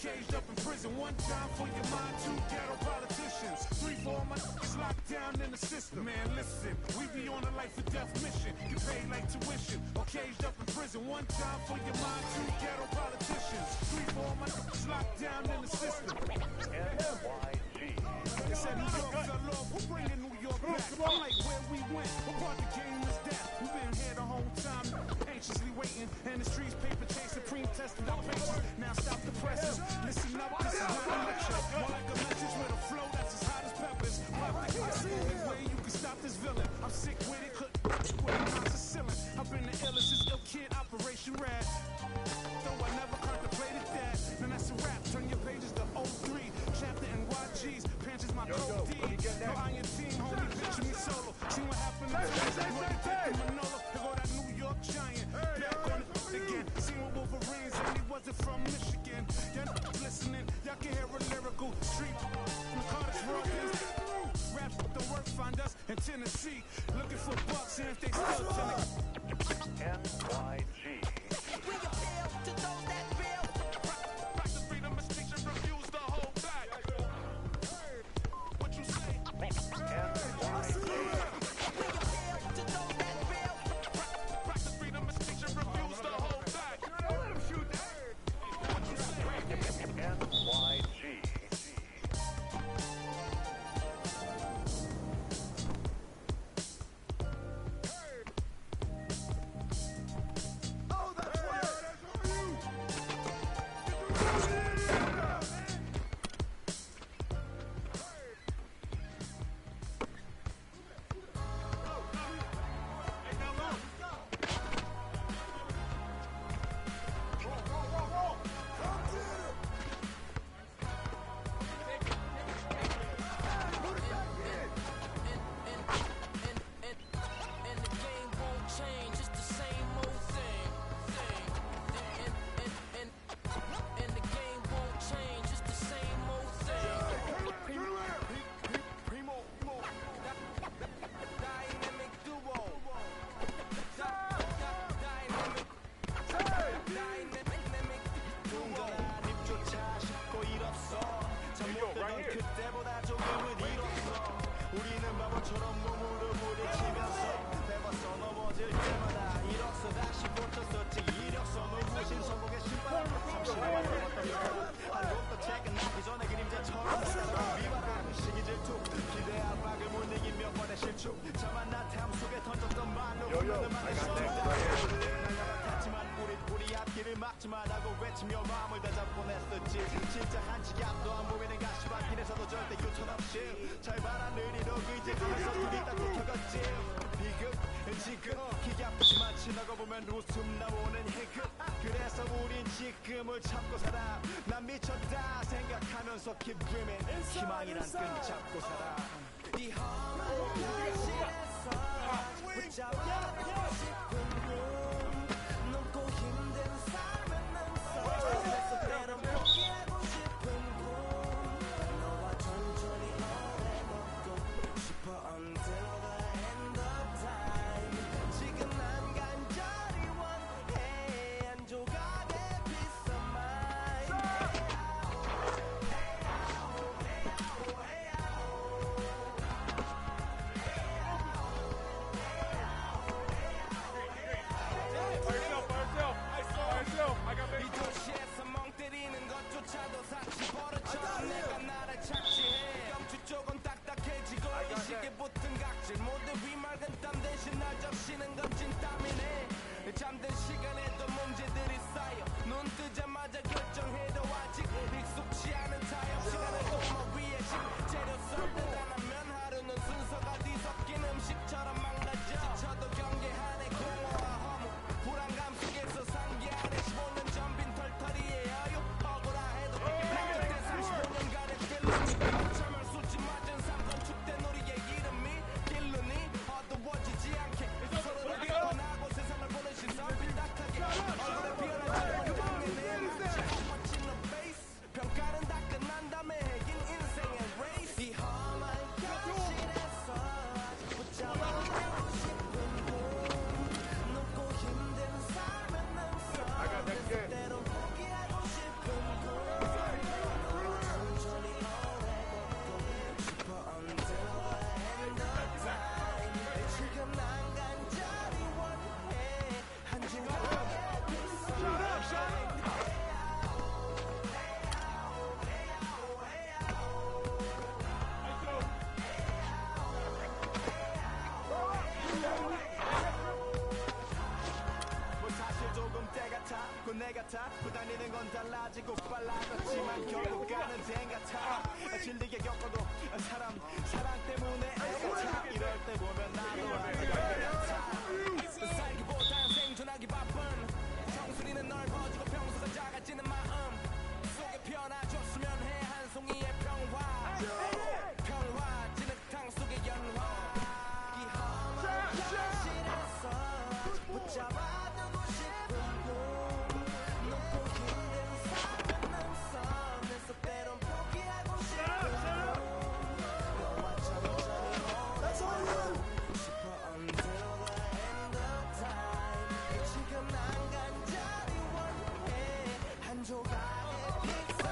caged up in prison. One time for your mind, two ghetto politicians. 3 for all my locked down in the system. Man, listen, we be on a life or death mission. You pay like tuition or caged up in prison. One time for your mind, two ghetto politicians. 3 for all my locked down in the system. They said New York fell off, we're bringing New York back. I'm like, where we went, what part of the game is that? We've been here the whole time, anxiously waiting. And the streets paper chase, supreme tested our patience. Now stop the presses, listen up, this is not a lecture. More like a message with a flow that's as hot as peppers. That's the only way you can stop this villain. I'm sick with it, couldn't with it, not a ceiling. I've been the illest, this ill kid, Operation Rad. Though I never contemplated that. Then that's a rap, turn your pages to 03. Chapter NYG's, Panches my code D. No iron team, homie, picture me solo. See what happened to Manolo. There go that New York Giant, back on it again. Seen with Wolverines, and he wasn't from Michigan. Y'all listening, y'all can hear a lyrical street. From Carter's Rockins, rap the work, find us in Tennessee. Looking for bucks, and if they still NYG. We appeal to those that feel. Practice freedom of speech and refuse to hold back. What you say? NYG. We appeal to those that feel. Practice freedom of speech and refuse to hold back. Let him shoot that. What you say? NYG. Keep dreaming, 희망이란 끈 잡고 살아. 이 험한 현실에서 붙잡고 싶은 꿈, 넘고 힘든 삶을 그래서 때론 포기하고 싶은 꿈, 너와 천천히 오래 걷고 싶어 until the end of time. 지금 난 간절히 원해 한 조각의 peace of mind. 같아 부다니는 건 달라지고 빨라졌지만 결국 가는 생 같아 질리게 겪어도 사람 사랑 때문에 애가 이럴 때 보면 나도 같아 살기보단 생존하기 바쁜 정수리는 넓어지고 평소가 작아지는 마음 속에 피어나줬으면 해 한 송이의 평화 평화 진흙탕 속의 연화 이 험한 현실에서 붙잡아두고 싶은 꿈 높고 힘든 삶은 섬에서 때론 포기하고 싶은 너와 천천히 오고 싶어 until the end of time 지금 난 간절히 원해 한 조각의 픽셀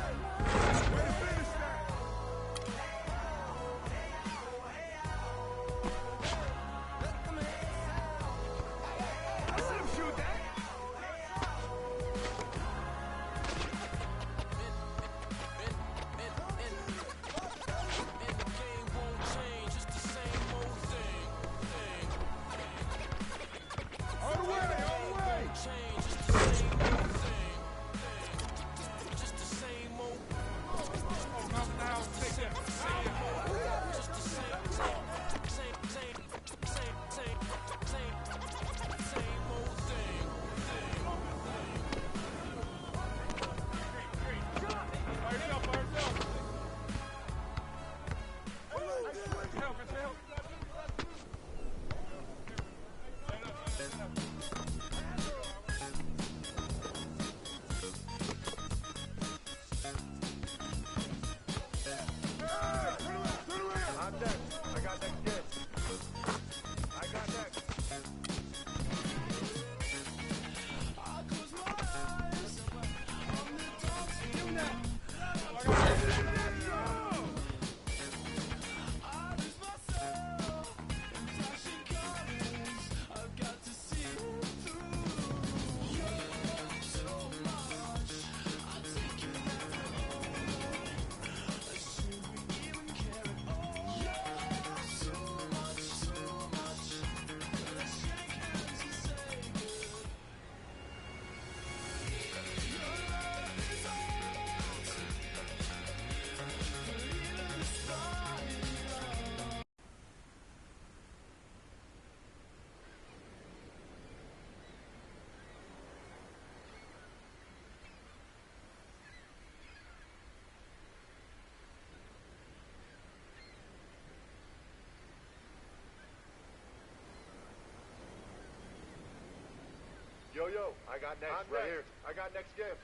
Yo, I got next. Right here. I got next gift.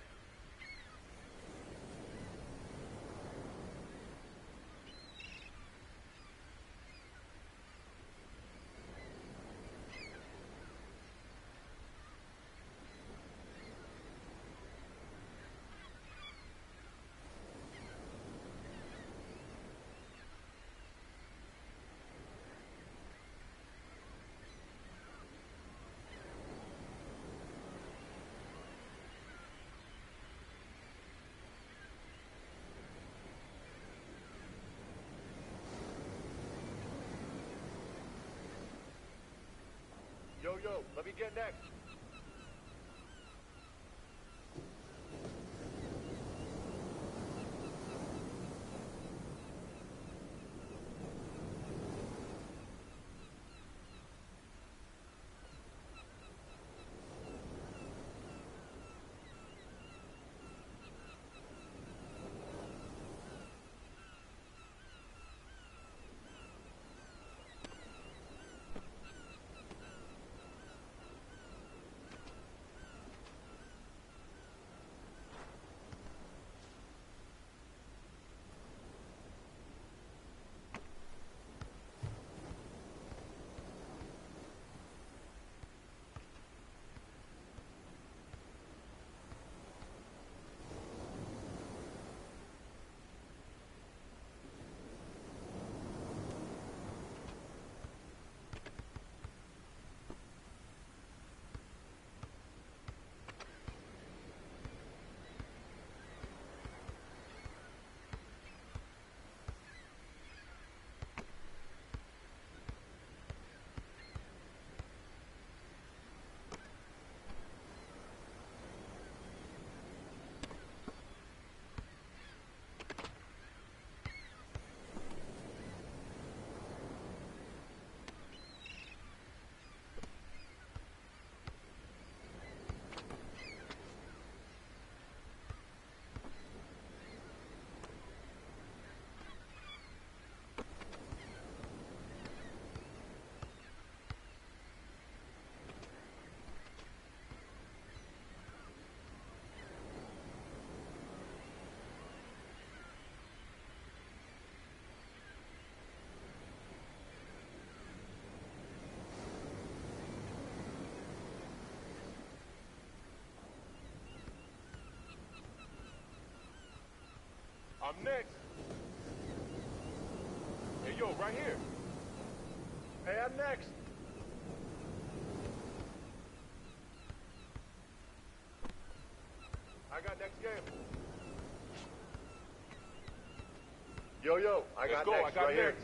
I'm next. Hey, yo, right here. Hey, I'm next. I got next game. Yo, I got next right here.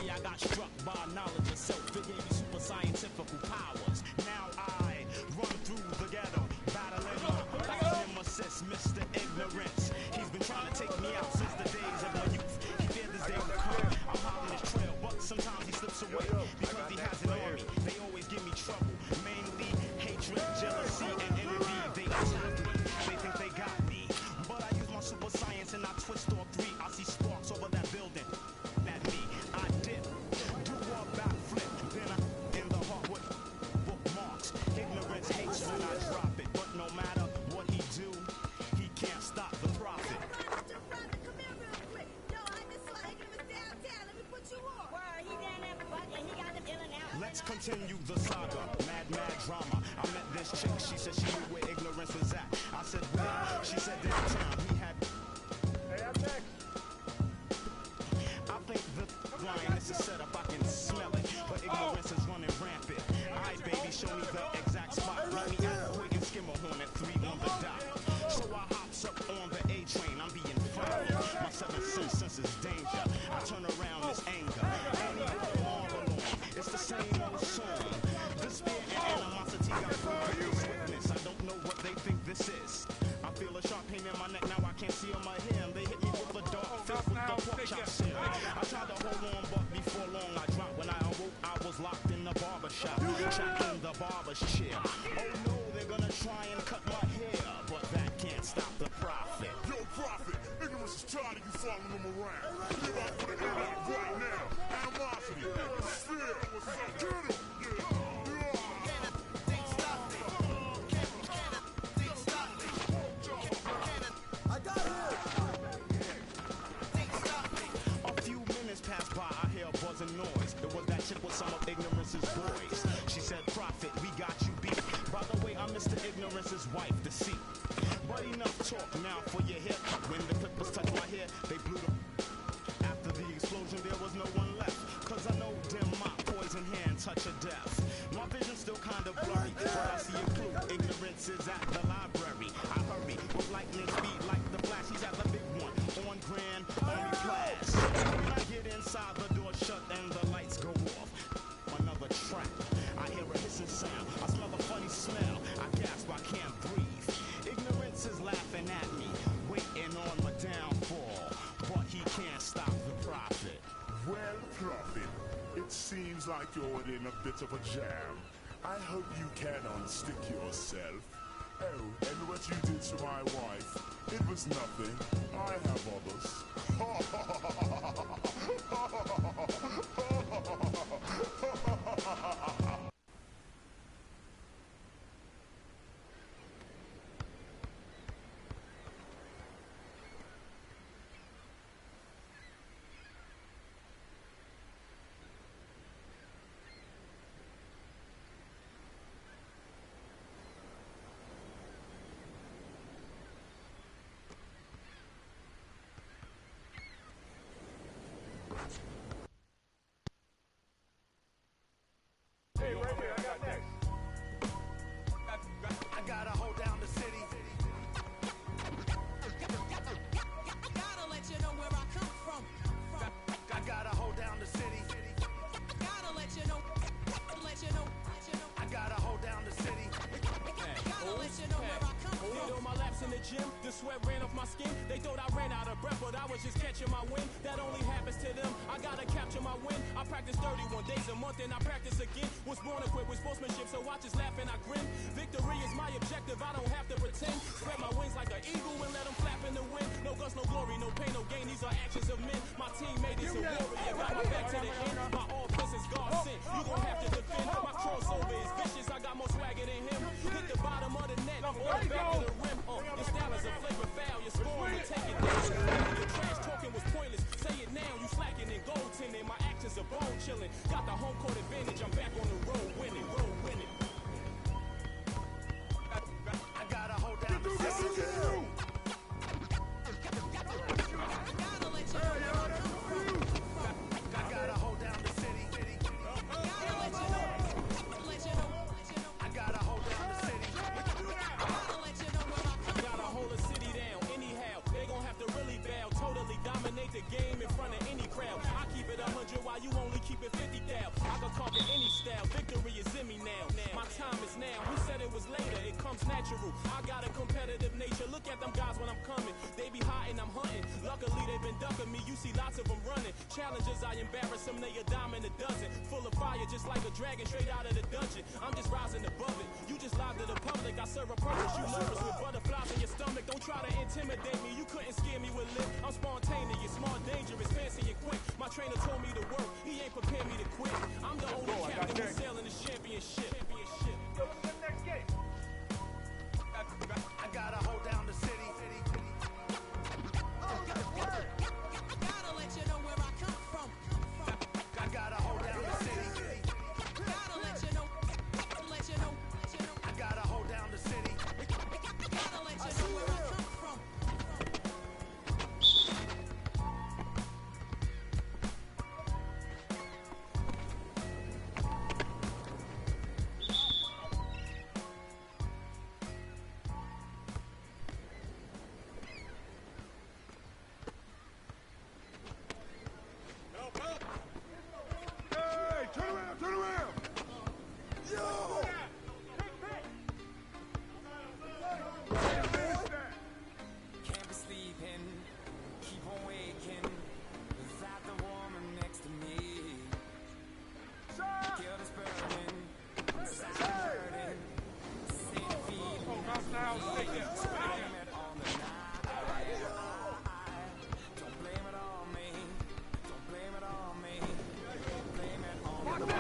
I got struck by knowledge of self. It gave me super scientific powers. Now I run through the ghetto, battling my nemesis, Mr. Ignorance. He's been trying to take me out since the days of my youth. He feared this day would come. I'm following his trail, but sometimes he slips away because he has an army. They always give me trouble, mainly hatred, jealousy, and envy. They attack me, they think they got me, but I use my super science and I twist all three. I see sparks over that building. At me, I dip, do a backflip, then I in the heart with bookmarks. Ignorance hates when I drop it, but no matter what he do, he can't stop the profit. Let's continue the saga, mad drama. I met this chick, she said she knew where ignorance was at. I said where? She said downtown. He had. Hey, I'm next. I think the line is a setup, I can smell it, but ignorance is running rampant. Alright, baby, show me the exact spot. Meet me at Quick and Skimmerhorn at 3 on the dot. So I hops up on the A train, I'm being followed. My seventh sense is danger. I turn around, it's anger. It's the same old song. Despair and animosity got this witness. I don't know what they think this is. I feel a sharp pain in my neck, now I can't see on my hair. They hit me with a dog fist with the pork chop shell. I tried to hold on, but before long I dropped. When I awoke, I was locked in the barber shop, trapped in the barber's chair. Oh no, they're gonna try and cut my hair, but that can't stop the profit. Yo, Prophet, ignorance is tired of you following them around. Give out for the internet right now. Animosity, fear, get him. I got A few minutes passed by, I hear a buzzing noise. It was that chick with some of Ignorance's boys. She said, Prophet, we got you beat. By the way, I'm Mr. Ignorance's wife, Deceit. But enough talk now for your haircut. When the clippers touched my hair, they blew the... After the explosion, there was no one left. Cause I know them my poison hand touch of death. My vision's still kind of blurry, but I see a clue. Ignorance is at the library. I hurry with lightning speed like the flash. He's at the big one on Grand Army Class. When I get inside, the door shut and the lights go off. Another trap. I hear a hissing sound. I smell a funny smell. I gasp, I can't breathe. Ignorance is laughing at me, waiting on my downfall. But he can't stop the prophet. Well, Prophet, it seems like you're in a bit of a jam. I hope you can unstick yourself. Oh, and what you did to my wife, it was nothing. I have others. Hey, right here, I got next. I gotta hold down the city. Gotta let you know where I come from. I gotta hold down the city. Gotta let you know. I gotta hold down the city. Gotta let you know where I come from. Did all my laps in the gym, the sweat ran off my skin. They thought I ran out of breath, but I was just catching my wind. That only happens to them. I gotta capture my win. I practice 31 days a month and I practice again. Was born equipped with sportsmanship, so I just laugh and I grin. Victory is my objective, I don't have to pretend. Spread my wings like an eagle and let them flap in the wind. No guts, no glory, no pain, no gain. These are actions of men. My teammate is a warrior. Got my back to the end. My all-purpose is God sent. You gon' have to defend. My crossover is vicious. I got more swagger than him. Hit the bottom of the net or the back of the rim. Your style is a flavor foul. Your scoring will take it down. Your trash talking was pointless. Say it now. You slacking and goaltending. My actions are bone chilling. Got the home court advantage. I'm back on the road winning. I gotta hold down the city. comes natural. I got a competitive nature. Look at them guys when I'm coming. They be hot and I'm hunting. Luckily they've been ducking me. You see lots of them running. Challenges, I embarrass them. They a dime in a dozen. Full of fire, just like a dragon straight out of the dungeon. I'm just rising above it. You just lied to the public. I serve a purpose. You nervous with butterflies in your stomach. Don't try to intimidate me. You couldn't scare me with lip. I'm spontaneous, smart, dangerous, fancy and quick. My trainer told me to work. He ain't prepared me to quit. I'm the only captain who's sailing the championship. Yo, what's the next game? I gotta hold down the city. Gotta let you know where I come from. I gotta hold down the city. Gotta let you know. I gotta hold down the city. Gotta let you know where I come from. Hey, turn around, turn around! Yo! Can't be sleeping, keep on waking without the woman next to me. Guilt is burning, inside hurting. Say the feeling, blame it on the night. Don't blame it on me, don't blame it on me. Blame it on the night.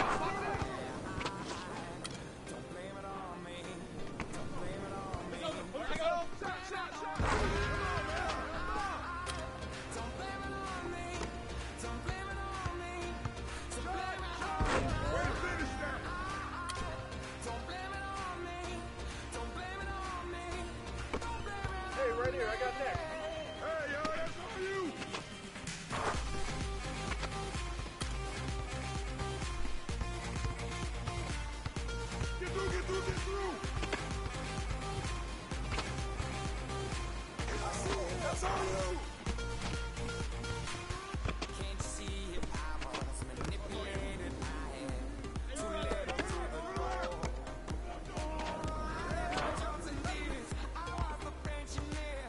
Don't blame it on me, don't blame it on me. Don't blame it on me. Don't blame it on me. So blame it on me. Don't blame it on me. Don't blame it on me. Don't blame it on me. Hey, right here, I got next. Hey, yo, that's all you! Get through, get through, get through! That's all you! Can't you see if I was manipulated? I had too little to the goal. I never jumped in this. I was the pensioner.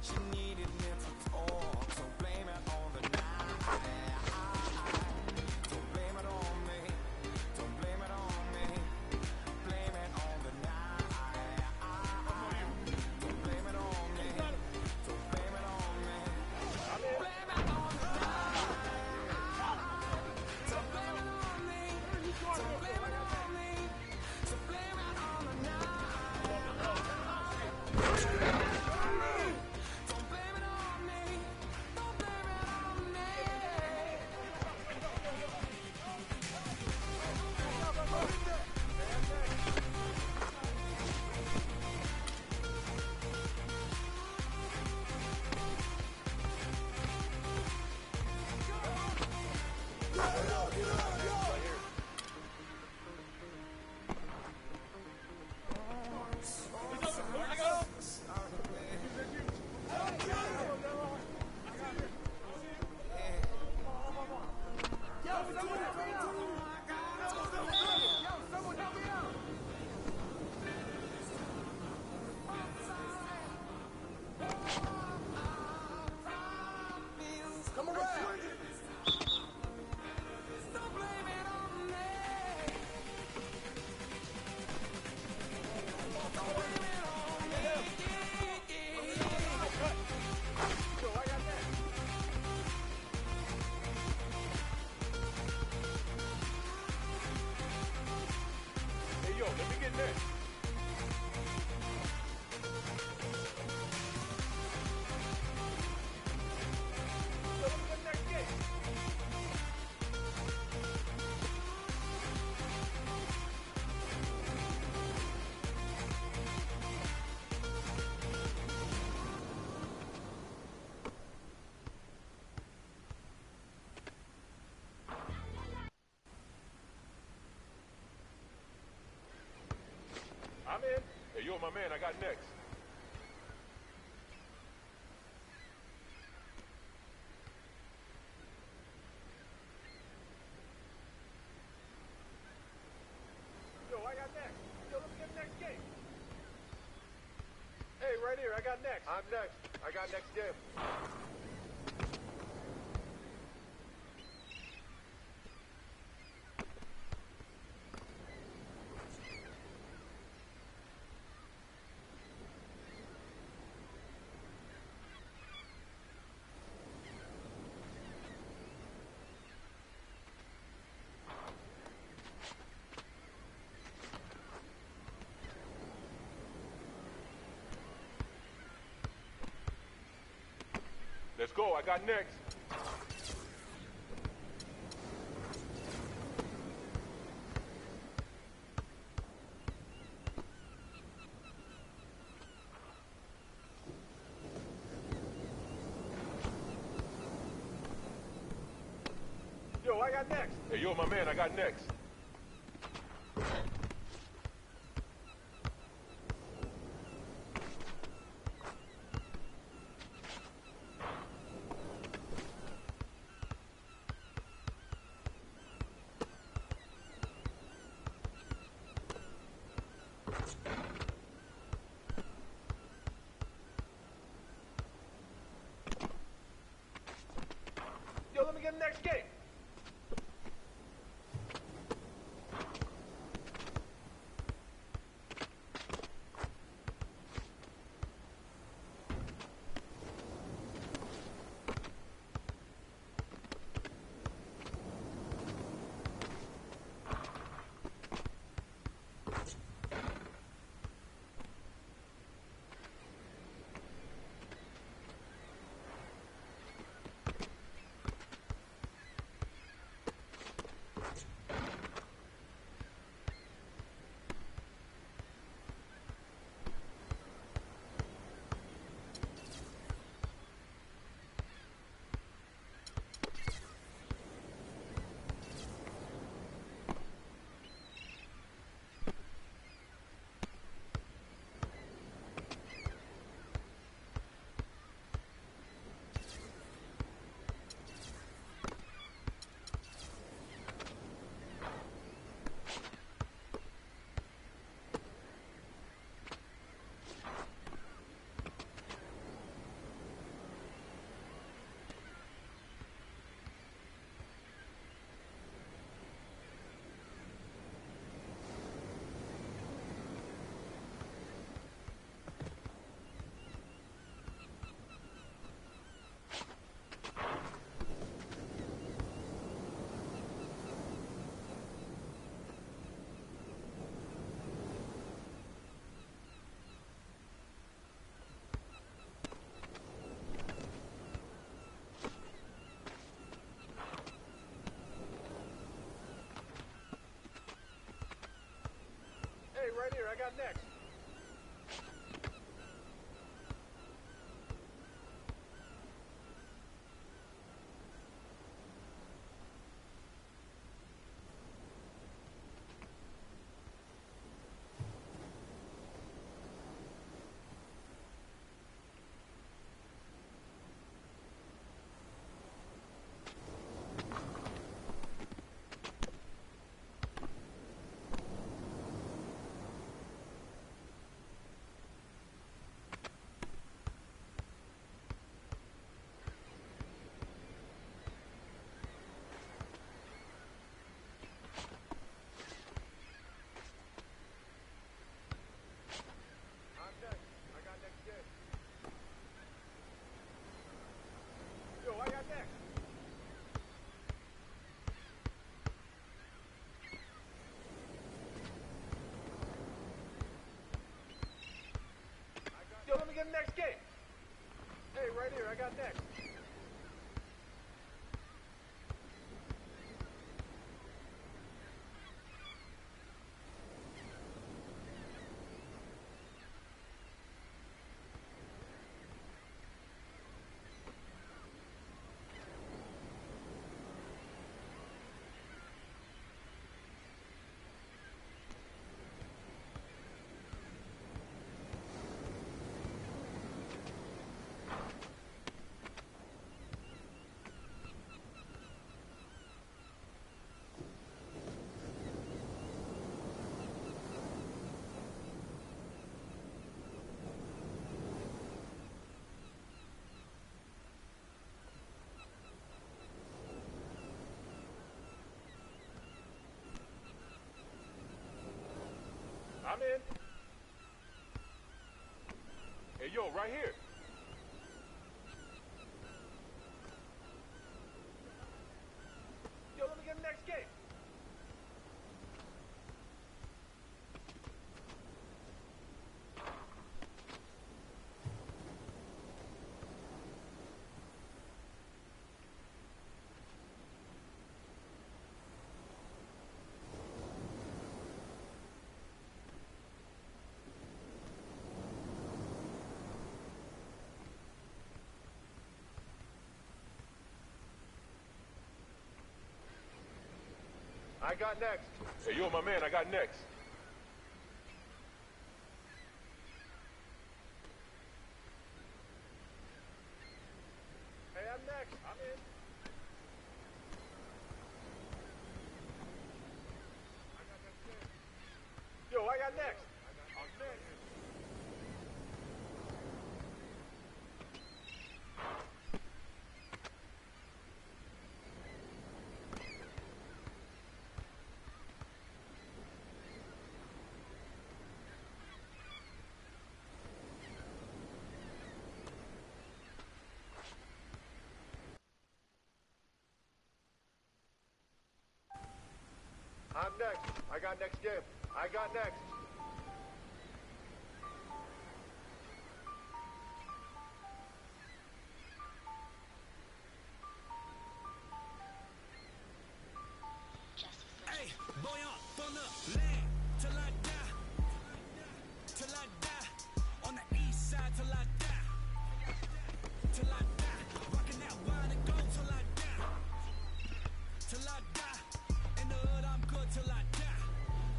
She needed mental talk, so blame it on the night. Don't blame it on me. Don't blame it on me. Blame it on the night. Don't blame it on me. Don't blame it on me. Blame it on the night. Don't blame it on me. Don't blame it on me. So blame it on the night. Don't blame it on me. Don't blame it on me. Don't blame it on me. Come around. Don't blame it on me. Don't blame it on me. Yo, I got next. Hey, yo, let me get next. Yo, what's the next game? I'm in. Hey, yo, my man, I got next. Yo, I got next. Yo, let's get next game. got next? I'm next. I got next game. Let's go. I got next. Yo, I got next. Hey, yo, my man, I got next. Yo, let me get the next game. Hey, right here, I got next. I'm next. I got next game. Yo, I got next. Yo, let me get the next game. Hey, right here, I got next. I'm in. Hey, yo, right here. Yo, let me get the next game. I got next. Hey, yo, my man, I got next. Hey, I'm next. I'm in. I got next game. Yo, I got next. I'm next. I'm next. I got next game. I got next. Hey, boy up on the land till I die. Till I die. On the east side till I die. Till I die. Rocking that wine and gold till I die. Till I die. In the hood I'm good till I die.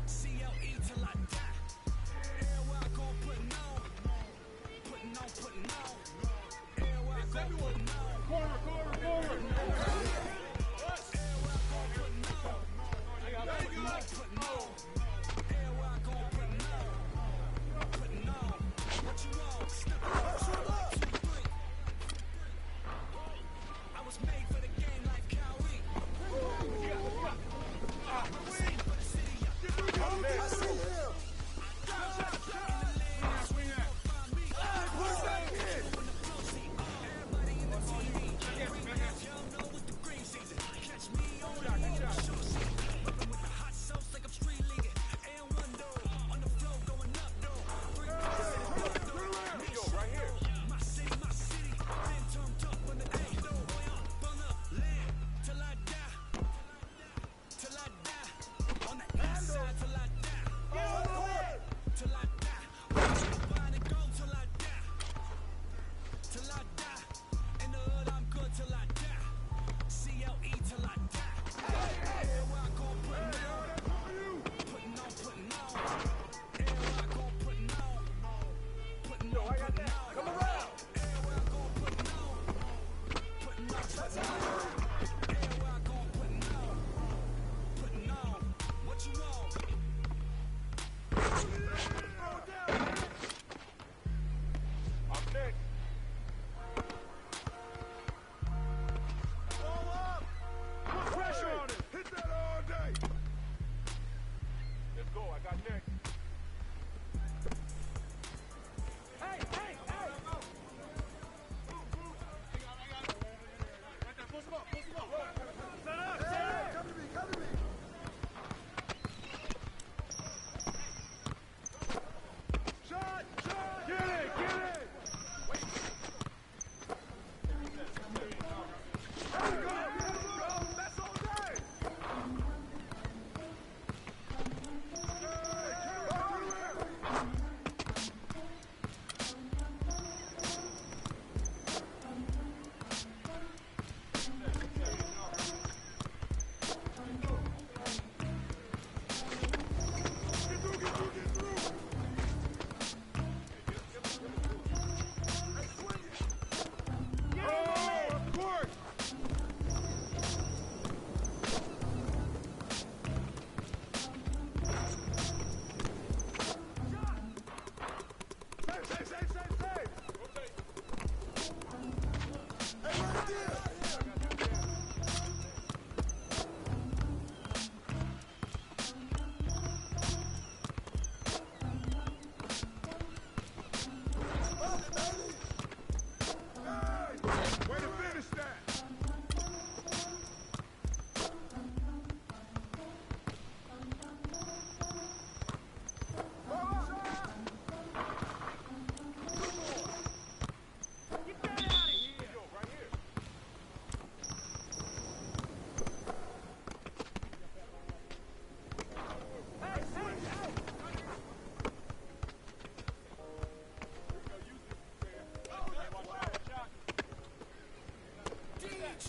CLE till I die.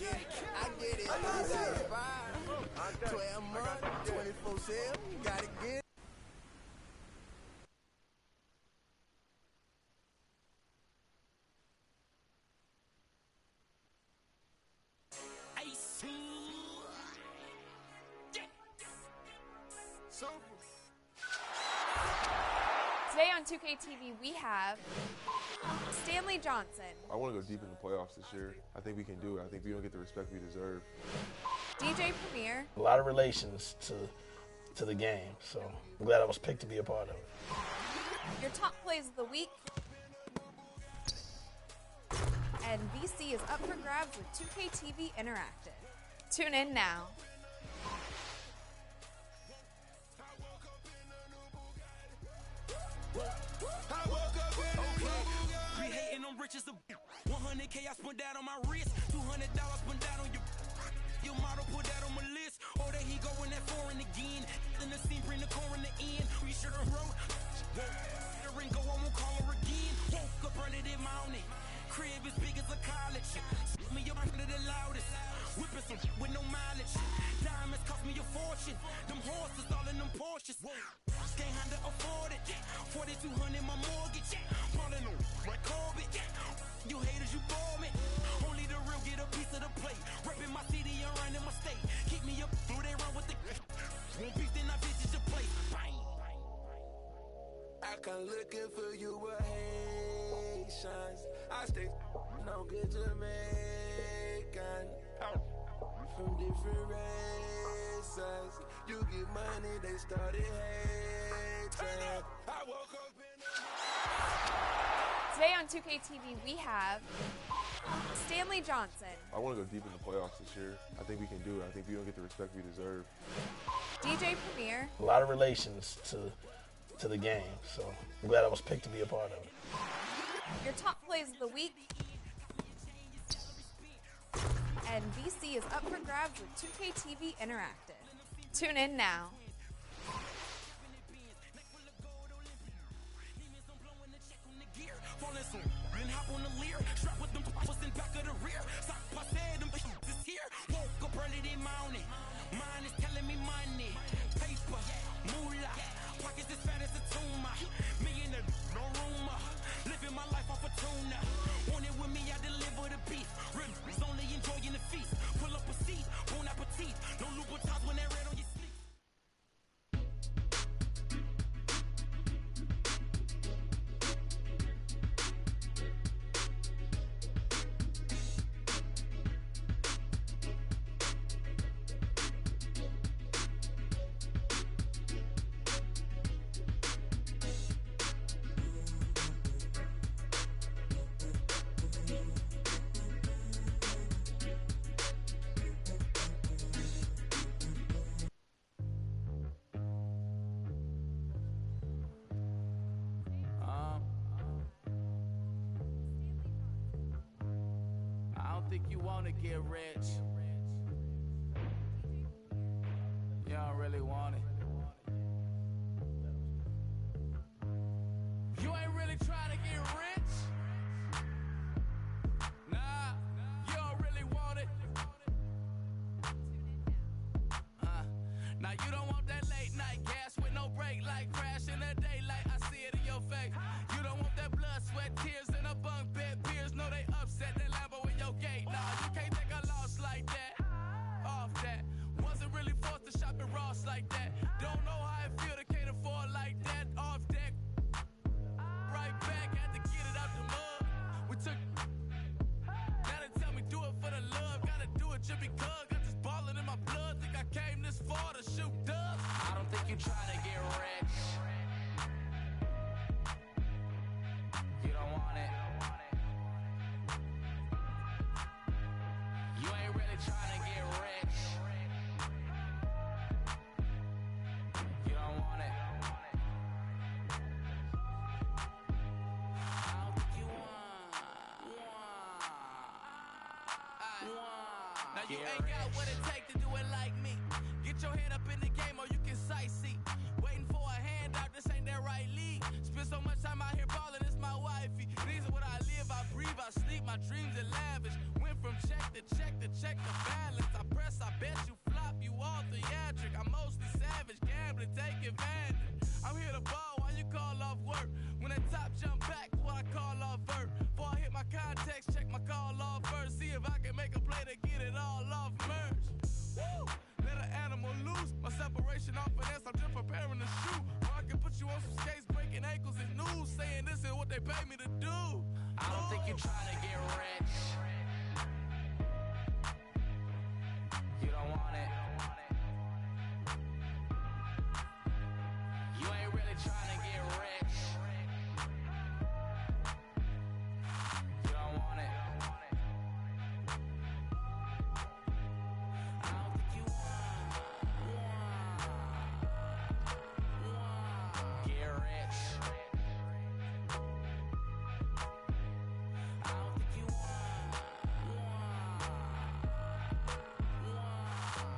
shit. I get it. 365, 12 months, 24/7. Gotta get it. Today on 2K TV, we have Stanley Johnson, I want to go deep in the playoffs this year. I think we can do it. I think we don't get the respect we deserve. DJ Premier, A lot of relations to the game, so I'm glad I was picked to be a part of it. your top plays of the week, and VC is up for grabs with 2K TV Interactive. Tune in now. Be hating on riches of 100K I spent that on my wrist, $200 spent that on your model, put that on my list. Oh, there he going that foreign again. In the scene, bring the core in the end. We should have wrote. The ring go, I won't call her again. Woke up early this morning. Crib as big as a college. Me up under the loudest. Whipping some with no mileage. Diamonds cost me a fortune. Them horses all in them Porsches. Can't handle afford it. 4,200 my mortgage. Falling on right Corbett. You haters, you bore me. Only the real get a piece of the plate. Repping my city and running my state. Keep me up through they run with the one piece, then I visit your place. Bang. I come looking for you with Haitians. I stay no good Jamaican. From different races. You get money, they started hating. I woke up in Today on 2K TV, we have Stanley Johnson, I want to go deep in the playoffs this year. I think we can do it. I think we don't get the respect we deserve. DJ Premier, A lot of relations to the game, so I'm glad I was picked to be a part of it. your top plays of the week, and VC is up for grabs with 2K TV Interactive. Tune in now. Falling soon, then hop on the leer. Strap with them was in back of the rear. Stop, I said them is here. Woke up early this morning. Mine is telling me money. Paper, moolah. Pockets as fat as a tumor. Me in the no rumor. Living my life off a tuna. Want it with me, I deliver the beef. Ribs only enjoying the feast. Pull up a seat, bon appetit. No Louboutins when they're red on your sleeve. I don't think you wanna get rich. You don't really want it. You ain't really trying to get rich. Nah, you don't really want it. Now you don't want that late night gas with no break, like crash in the daylight. I see it in your face. You don't want that blood, sweat, tears in a bunk bed. Peers know they upset. That Lambo in your gate. Nah, you can't take a loss like that. Off that. Wasn't really forced to shop at Ross like that. Don't know how it feel to can't afford like that. Off deck. Right back, had to get it out the mud. We took. Now they tell me do it for the love. Gotta do it just because. Got this ballin' in my blood. Think I came this far to shoot dubs. I don't think you trying to get rich. You don't want it. You ain't really trying to get rich. You don't want it. I don't think you want. Now you ain't got what it take to do it like me. Get your head up in the game or you can sightsee. Waiting for a handout, this ain't that right league. Spend so much time out here ballin', it's my wifey. These are what I live, I breathe, I sleep, my dreams are lavish. Went from check to check to check. check the balance. I press, I bet you flop, you all theatric. I'm mostly savage, gambling, take advantage. I'm here to ball while you call off work. When that top jump back, what I call off vert. Before I hit my context, check my call off first. See if I can make a play to get it all off merge. Woo! Let an animal loose. My separation off finesse, I'm just preparing to shoot. Or I can put you on some skates, breaking ankles and news, saying this is what they pay me to do. I don't think you're trying to get rich. You don't want it. You ain't really trying to get rich. You don't want it. I don't think you want get rich. I don't think you want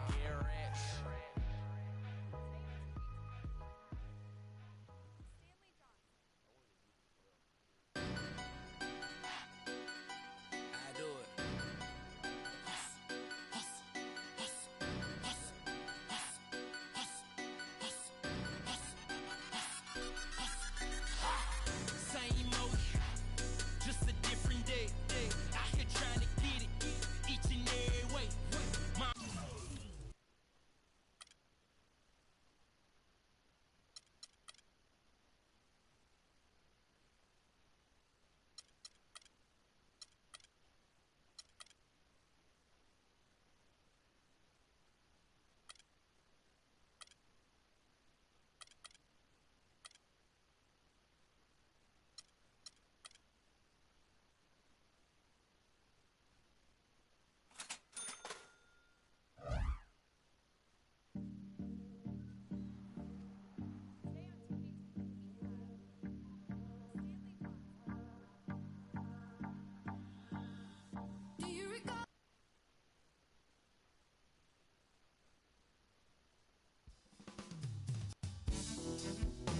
get rich. I do it. Same old, just a different day. Out here trying to get it each and every way.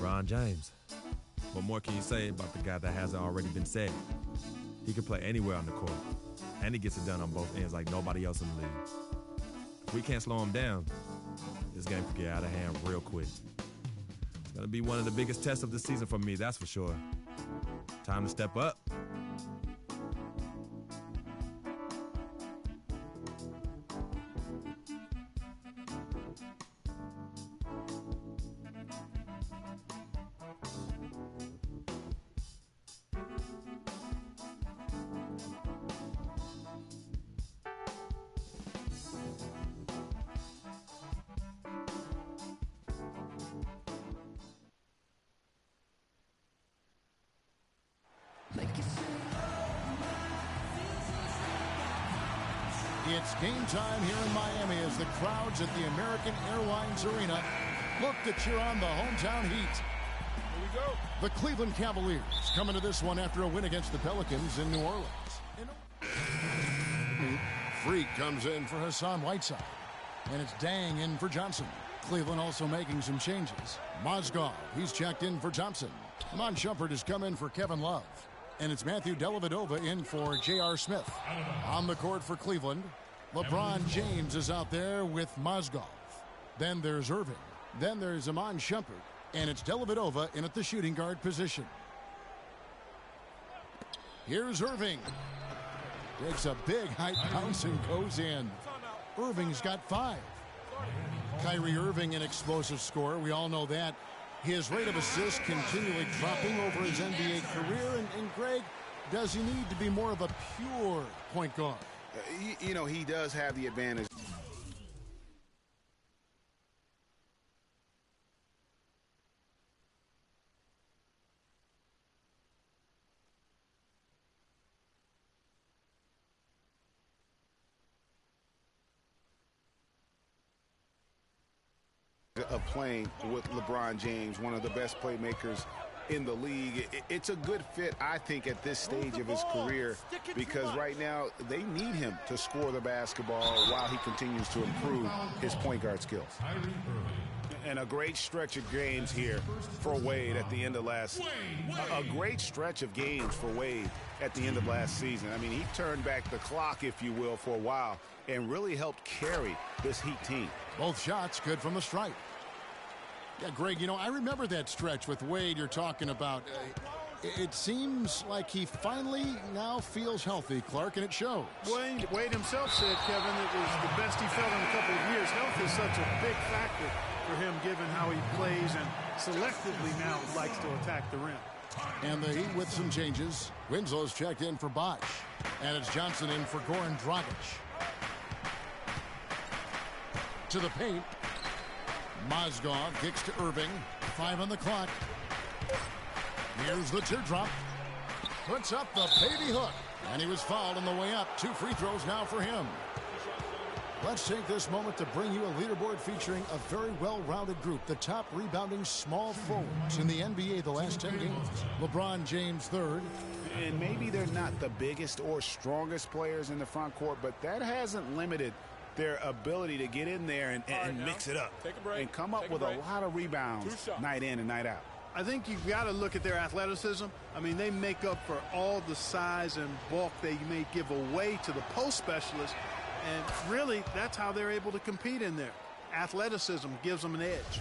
LeBron James. What more can you say about the guy that hasn't already been said? He can play anywhere on the court, and he gets it done on both ends like nobody else in the league. If we can't slow him down, this game could get out of hand real quick. It's going to be one of the biggest tests of the season for me, that's for sure. Time to step up. It's game time here in Miami as the crowds at the American Airlines Arena look to cheer on the hometown Heat. Here we go. The Cleveland Cavaliers coming to this one after a win against the Pelicans in New Orleans. Freak comes in for Hassan Whiteside. And it's Dang in for Johnson. Cleveland also making some changes. Mozgov, he's checked in for Thompson. Amon Shumpert has come in for Kevin Love. And it's Matthew Dellavedova in for J.R. Smith. On the court for Cleveland, LeBron James is out there with Mozgov. Then there's Irving. Then there's Amon Shumpert. And it's Dellavedova in at the shooting guard position. Here's Irving. Takes a big high bounce and goes in. Irving's got 5. Kyrie Irving, an explosive scorer. We all know that. His rate of assists continually dropping over his NBA career. And Greg, does he need to be more of a pure point guard? You know, he does have the advantage. Of playing with LeBron James, one of the best playmakers in the league. It's a good fit, I think, at this stage of his career, because right now they need him to score the basketball while he continues to improve his point guard skills. And a great stretch of games here for Wade at the end of a great stretch of games for Wade at the end of last season. I mean, he turned back the clock, if you will, for a while and really helped carry this Heat team. Both shots good from the stripe. Yeah, Greg, you know, I remember that stretch with Wade you're talking about. It seems like he finally now feels healthy, Clark, and it shows. Wade himself said, Kevin, it was the best he felt in a couple of years. Health is such a big factor for him, given how he plays and selectively now likes to attack the rim. And the Heat with some changes. Winslow's checked in for Bosch. And it's Johnson in for Goran Dragic. To the paint. Mozgov kicks to Irving. 5 on the clock. Here's the teardrop. Puts up the baby hook. And he was fouled on the way up. 2 free throws now for him. Let's take this moment to bring you a leaderboard featuring a very well-rounded group. The top rebounding small forwards in the NBA the last 10 games. LeBron James third. And maybe they're not the biggest or strongest players in the front court, but that hasn't limited their ability to get in there and mix it up. Take a break. And come up with a lot of rebounds night in and night out. I think you've got to look at their athleticism. I mean, they make up for all the size and bulk they may give away to the post specialists. And really, that's how they're able to compete in there. Athleticism gives them an edge.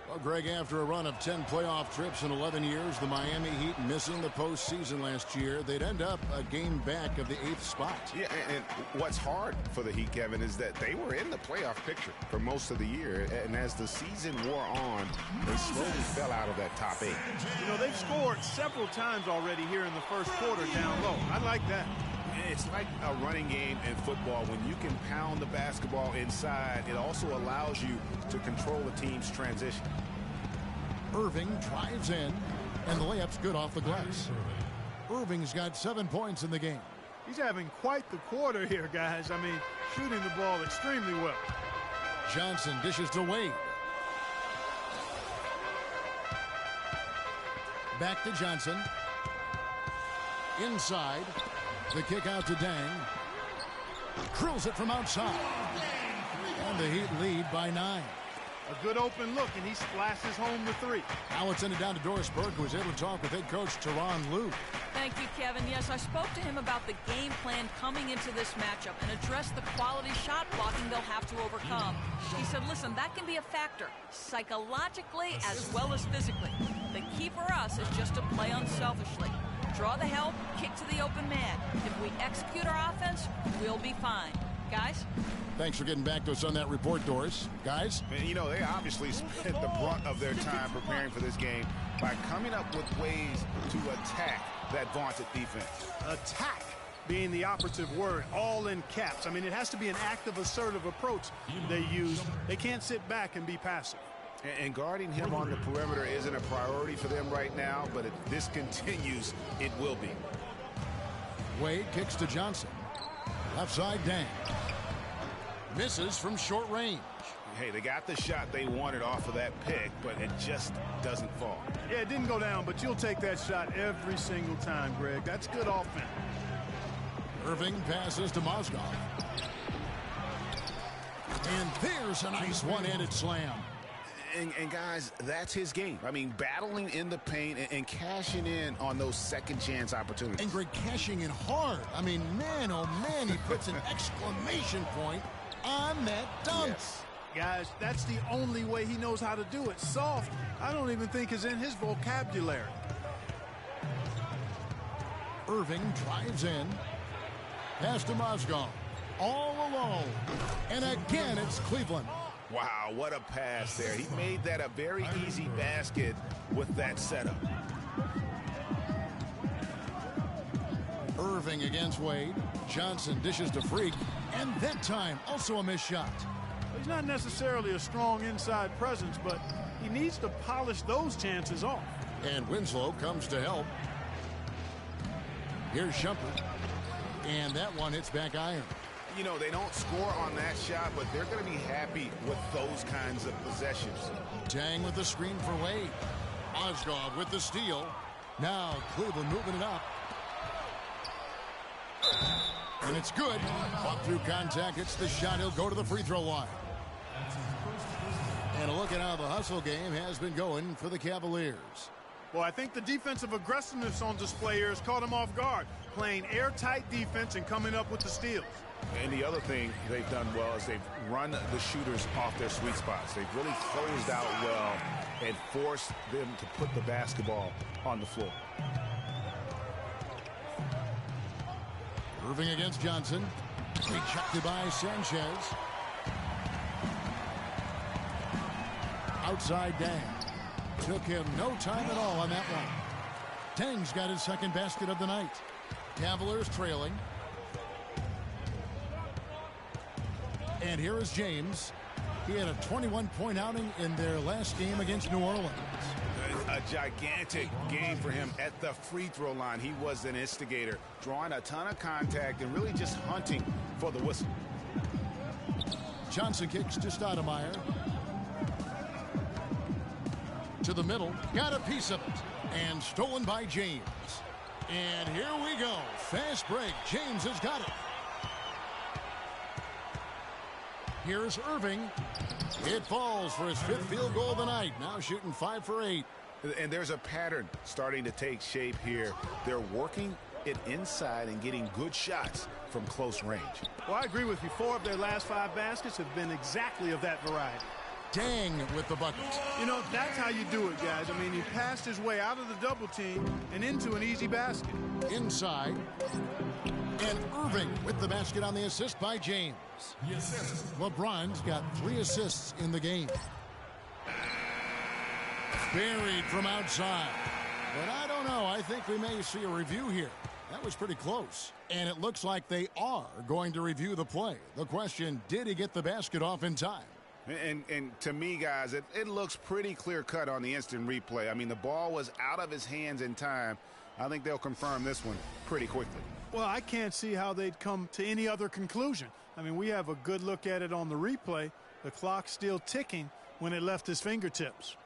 Well, Greg, after a run of 10 playoff trips in 11 years, the Miami Heat missing the postseason last year, they'd end up a game back of the 8th spot. Yeah, and what's hard for the Heat, Kevin, is that they were in the playoff picture for most of the year. And as the season wore on, they slowly fell out of that top 8. You know, they've scored several times already here in the first quarter down low. I like that. It's like a running game in football. When you can pound the basketball inside, it also allows you to control the team's transition. Irving drives in, and the layup's good off the glass. Irving's got 7 points in the game. He's having quite the quarter here, guys. I mean, shooting the ball extremely well. Johnson dishes to Wade. Back to Johnson. Inside. The kick out to Dang. Drills it from outside. And the Heat lead by 9. A good open look, and he splashes home the 3. Now it's send it down to Doris Burke, who was able to talk with head coach Teron Lue. Thank you, Kevin. Yes, I spoke to him about the game plan coming into this matchup and addressed the quality shot blocking they'll have to overcome. He said, listen, that can be a factor, psychologically as well as physically. The key for us is just to play unselfishly. Draw the help, kick to the open man. If we execute our offense, we'll be fine. Guys? Thanks for getting back to us on that report, Doris. Guys? You know, they obviously spent the brunt of their time preparing for this game by coming up with ways to attack that vaunted defense. Attack being the operative word, all in caps. I mean, it has to be an active, assertive approach they use. They can't sit back and be passive. And guarding him on the perimeter isn't a priority for them right now, but if this continues, it will be. Wade kicks to Johnson. Left side, Dang. Misses from short range. Hey, they got the shot they wanted off of that pick, but it just doesn't fall. Yeah, it didn't go down, but you'll take that shot every single time, Greg. That's good offense. Irving passes to Mozgov. And there's a nice one-handed slam. And guys, that's his game. I mean, battling in the paint and cashing in on those second chance opportunities. And Greg, cashing in hard. I mean, man, oh man, he puts an exclamation point on that dunk. Yes. Guys, that's the only way he knows how to do it. Soft, I don't even think is in his vocabulary. Irving drives in. Pass to Mozgov. All alone. And again, it's Cleveland. Wow, what a pass there. He made that a very easy basket with that setup. Irving against Wade. Johnson dishes to Freak. And that time, also a missed shot. He's not necessarily a strong inside presence, but he needs to polish those chances off. And Winslow comes to help. Here's Shumpert. And that one hits back iron. You know, they don't score on that shot, but they're going to be happy with those kinds of possessions. Dang with the screen for Wade. Mozgov with the steal. Now Cleveland moving it up. And it's good. Fought through contact. It's the shot. He'll go to the free throw line. And a look at how the hustle game has been going for the Cavaliers. Well, I think the defensive aggressiveness on display here has caught them off guard, playing airtight defense and coming up with the steals. And the other thing they've done well is they've run the shooters off their sweet spots. They've really closed out well and forced them to put the basketball on the floor. Irving against Johnson. Rejected by Sanchez. Outside Dang. Took him no time at all on that one. Dang's got his second basket of the night. Cavaliers trailing. And here is James. He had a 21-point outing in their last game against New Orleans. A gigantic game for him at the free throw line. He was an instigator, drawing a ton of contact and really just hunting for the whistle. Johnson kicks to Stoudemire. To the middle. Got a piece of it. And stolen by James. And here we go. Fast break. James has got it. Here's Irving. It falls for his 5th field goal of the night. Now shooting 5 for 8. And there's a pattern starting to take shape here. They're working it inside and getting good shots from close range. Well, I agree with you. 4 of their last 5 baskets have been exactly of that variety. Dang with the bucket. You know, that's how you do it, guys. I mean, he passed his way out of the double team and into an easy basket. Inside. And Irving with the basket on the assist by James. LeBron's got 3 assists in the game. Buried from outside. But I don't know. I think we may see a review here. That was pretty close. And it looks like they are going to review the play. The question, did he get the basket off in time? And to me, guys, it looks pretty clear-cut on the instant replay. I mean, the ball was out of his hands in time. I think they'll confirm this one pretty quickly. Well, I can't see how they'd come to any other conclusion. I mean, we have a good look at it on the replay. The clock's still ticking when it left his fingertips.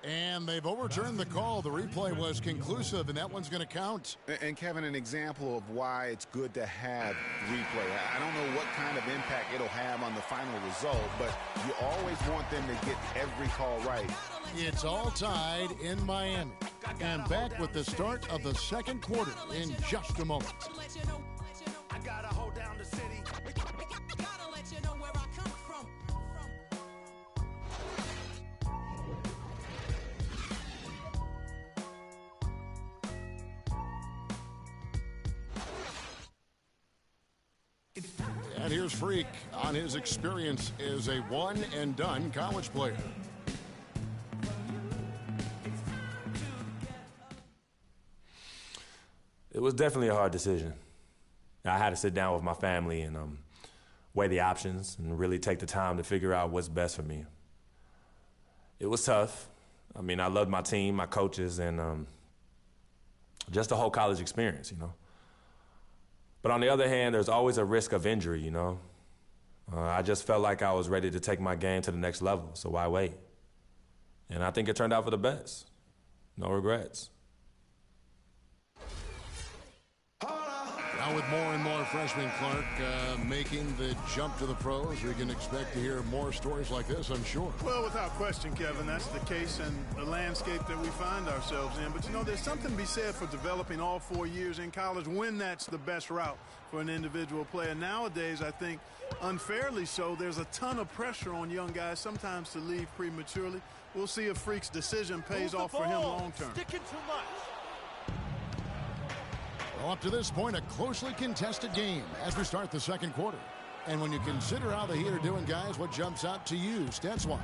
And they've overturned the call. The replay was conclusive, and that one's going to count. And, Kevin, an example of why it's good to have replay. I don't know what kind of impact it'll have on the final result, but you always want them to get every call right. It's all tied in Miami. And back with the start of the second quarter in just a moment. I gotta hold down the city. Gotta let you know where I come from. And here's Freak on his experience as a one-and-done college player. It was definitely a hard decision. I had to sit down with my family and weigh the options and really take the time to figure out what's best for me. It was tough. I mean, I loved my team, my coaches, and just the whole college experience, you know. But on the other hand, there's always a risk of injury, you know. I just felt like I was ready to take my game to the next level, so why wait? And I think it turned out for the best. No regrets. Now with more and more freshmen, Clark, making the jump to the pros, we can expect to hear more stories like this, I'm sure. Well, without question, Kevin, that's the case in the landscape that we find ourselves in. But, you know, there's something to be said for developing all 4 years in college when that's the best route for an individual player. Nowadays, I think, unfairly so, there's a ton of pressure on young guys sometimes to leave prematurely. We'll see if Freak's decision pays off for him long term. Sticking too much. Well, up to this point, a closely contested game as we start the second quarter. And when you consider how the Heat are doing, guys, what jumps out to you, stats-wise?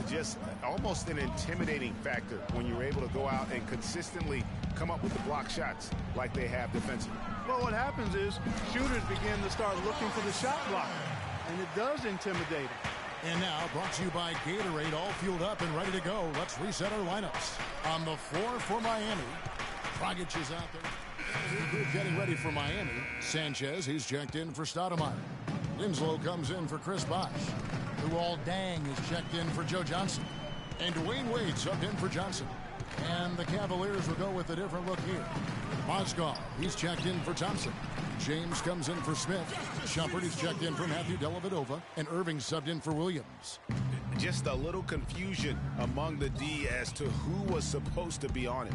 Just almost an intimidating factor when you're able to go out and consistently come up with the block shots like they have defensively. Well, what happens is shooters begin to start looking for the shot blocker, and it does intimidate them. And now, brought to you by Gatorade, all fueled up and ready to go. Let's reset our lineups. On the floor for Miami, Dragic is out there. Getting ready for Miami. Sanchez, he's checked in for Stoudemire. Winslow comes in for Chris Bosh. Luol Deng is checked in for Joe Johnson. And Dwayne Wade's up in for Johnson. And the Cavaliers will go with a different look here. Mozgov, he's checked in for Thompson. James comes in for Smith. Shumpert is checked in for Matthew Dellavedova. And Irving subbed in for Williams. Just a little confusion among the D as to who was supposed to be on it.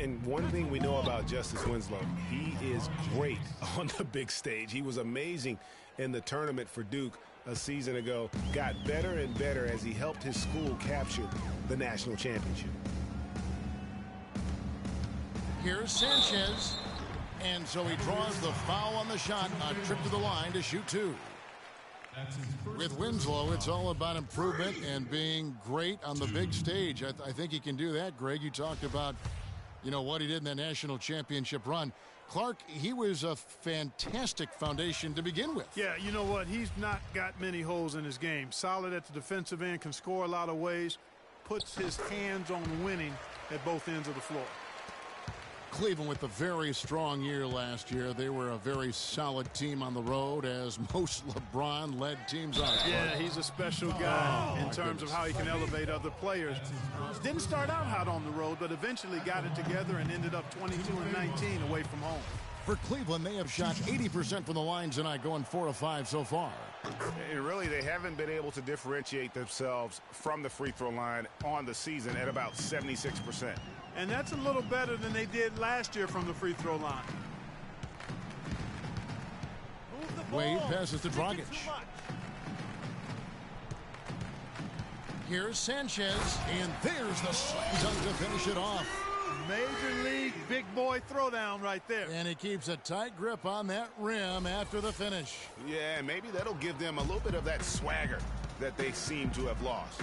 And one thing we know about Justice Winslow, he is great on the big stage. He was amazing in the tournament for Duke a season ago. Got better and better as he helped his school capture the national championship. Here's Sanchez. And so he draws the foul on the shot. A trip to the line to shoot two. With Winslow, it's all about improvement and being great on the big stage. I think he can do that, Greg. You talked about, you know, what he did in the national championship run. Clark, he was a fantastic foundation to begin with. Yeah, you know what? He's not got many holes in his game. Solid at the defensive end, can score a lot of ways, puts his hands on winning at both ends of the floor. Cleveland with a very strong year last year. They were a very solid team on the road, as most LeBron-led teams are. Yeah, he's a special guy in terms of how he can elevate other players. Didn't start out hot on the road, but eventually got it together and ended up 22-19 away from home. For Cleveland, they have shot 80% from the line tonight, going 4 of 5 so far. And really, they haven't been able to differentiate themselves from the free throw line on the season at about 76%. And that's a little better than they did last year from the free throw line. Wade passes to Dragic. Here's Sanchez, and there's the slam dunk to finish it off. Major league big boy throwdown right there. And he keeps a tight grip on that rim after the finish. Yeah, maybe that'll give them a little bit of that swagger that they seem to have lost.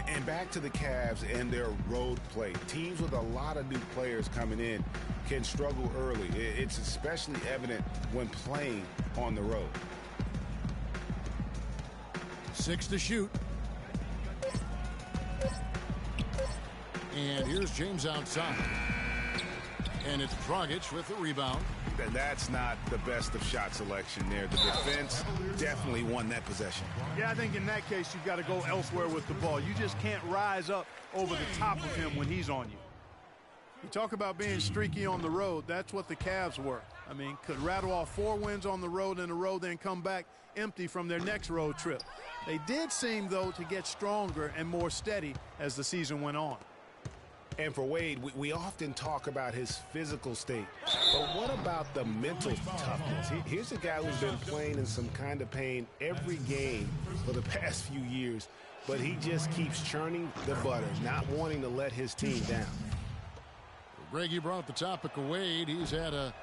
And back to the Cavs and their road play. Teams with a lot of new players coming in can struggle early. It's especially evident when playing on the road. 6 to shoot. And here's James outside. And it's Dragic with the rebound. And that's not the best of shot selection there. The defense definitely won that possession. Yeah, I think in that case, you've got to go elsewhere with the ball. You just can't rise up over the top of him when he's on you. You talk about being streaky on the road. That's what the Cavs were. I mean, could rattle off 4 wins on the road in a row, then come back empty from their next road trip. They did seem, though, to get stronger and more steady as the season went on. And for Wade, we often talk about his physical state. But what about the mental toughness? Here's a guy who's been playing in some kind of pain every game for the past few years, but he just keeps churning the butter, not wanting to let his team down. Greg, you brought up the topic of Wade. He's had a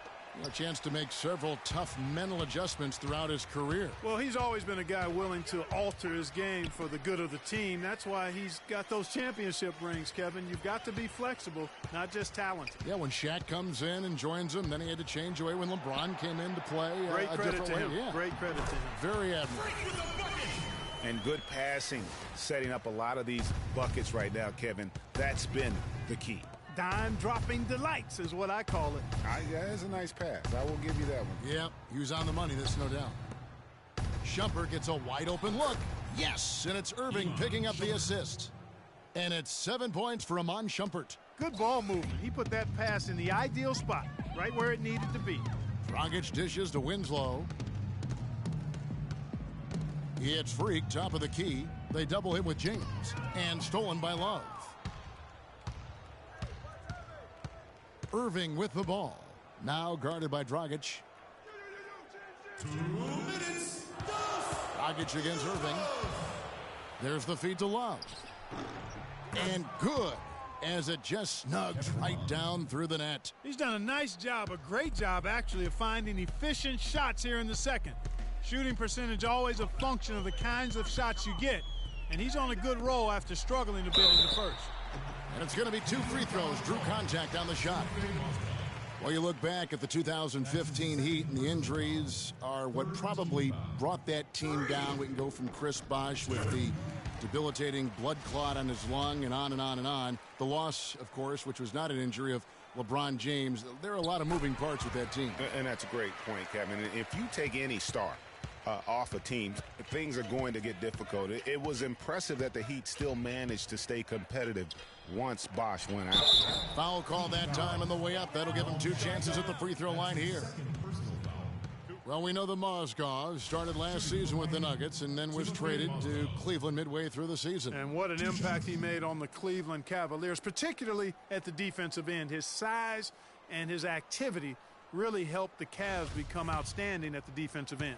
chance to make several tough mental adjustments throughout his career. Well, he's always been a guy willing to alter his game for the good of the team. That's why he's got those championship rings, Kevin. You've got to be flexible, not just talented. Yeah, when Shaq comes in and joins him, then he had to change away when LeBron came in to play Great a credit different to way. him. Yeah. Great credit to him. Very admirable. And good passing, setting up a lot of these buckets right now, Kevin. That's been the key. Dime-dropping delights is what I call it. Yeah, that's a nice pass. I will give you that one. Yeah, he was on the money, there's no doubt. Shumpert gets a wide-open look. Yes, and it's Irving picking up the assist. And it's 7 points for Iman Shumpert. Good ball movement. He put that pass in the ideal spot, right where it needed to be. Dragic dishes to Winslow. He hits Freak, top of the key. They double him with James. And stolen by Love. Irving with the ball. Now guarded by Dragic. 2 minutes. Dragic against Irving. There's the feed to Love. And good, as it just snugs right down through the net. He's done a nice job, a great job, actually, of finding efficient shots here in the second. Shooting percentage always a function of the kinds of shots you get. And he's on a good roll after struggling a bit in the first. And it's going to be 2 free throws. Drew contact on the shot. Well, you look back at the 2015 Heat, and the injuries are what probably brought that team down. We can go from Chris Bosh with the debilitating blood clot on his lung and on and on and on. The loss, of course, which was not an injury, of LeBron James. There are a lot of moving parts with that team. And that's a great point, Kevin. If you take any star off a team, things are going to get difficult. It was impressive that the Heat still managed to stay competitive once Bosch went out. Foul call that time on the way up. That'll give him 2 chances at the free throw line here. Well, we know the Mozgov started last season with the Nuggets and then was traded to Cleveland midway through the season. And what an impact he made on the Cleveland Cavaliers, particularly at the defensive end. His size and his activity really helped the Cavs become outstanding at the defensive end.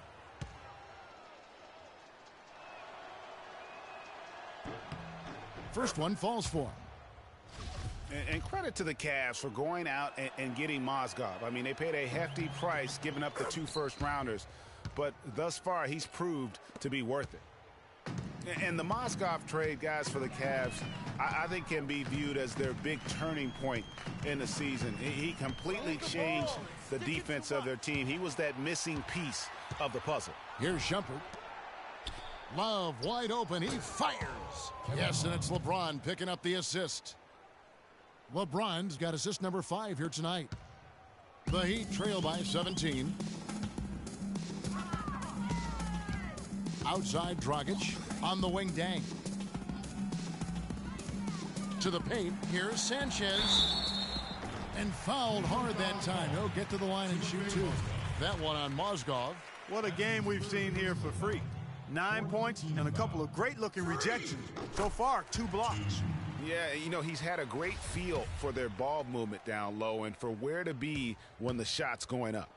First one falls for him. And credit to the Cavs for going out and getting Mozgov. I mean, they paid a hefty price giving up the 2 first-rounders, but thus far he's proved to be worth it. And the Mozgov trade, guys, for the Cavs, I think can be viewed as their big turning point in the season. He completely changed the defense of their team. He was that missing piece of the puzzle. Here's Shumpert. Love wide open. He fires. Yes, and it's LeBron picking up the assist. LeBron's got assist number 5 here tonight. The Heat trail by 17. Outside Dragic. On the wing, Dang. To the paint. Here's Sanchez. And fouled hard that time. He'll get to the line and shoot 2. That one on Mozgov. What a game we've seen here for Freak. 9 points and a couple of great-looking rejections. So far, 2 blocks. Yeah, you know, he's had a great feel for their ball movement down low and for where to be when the shot's going up.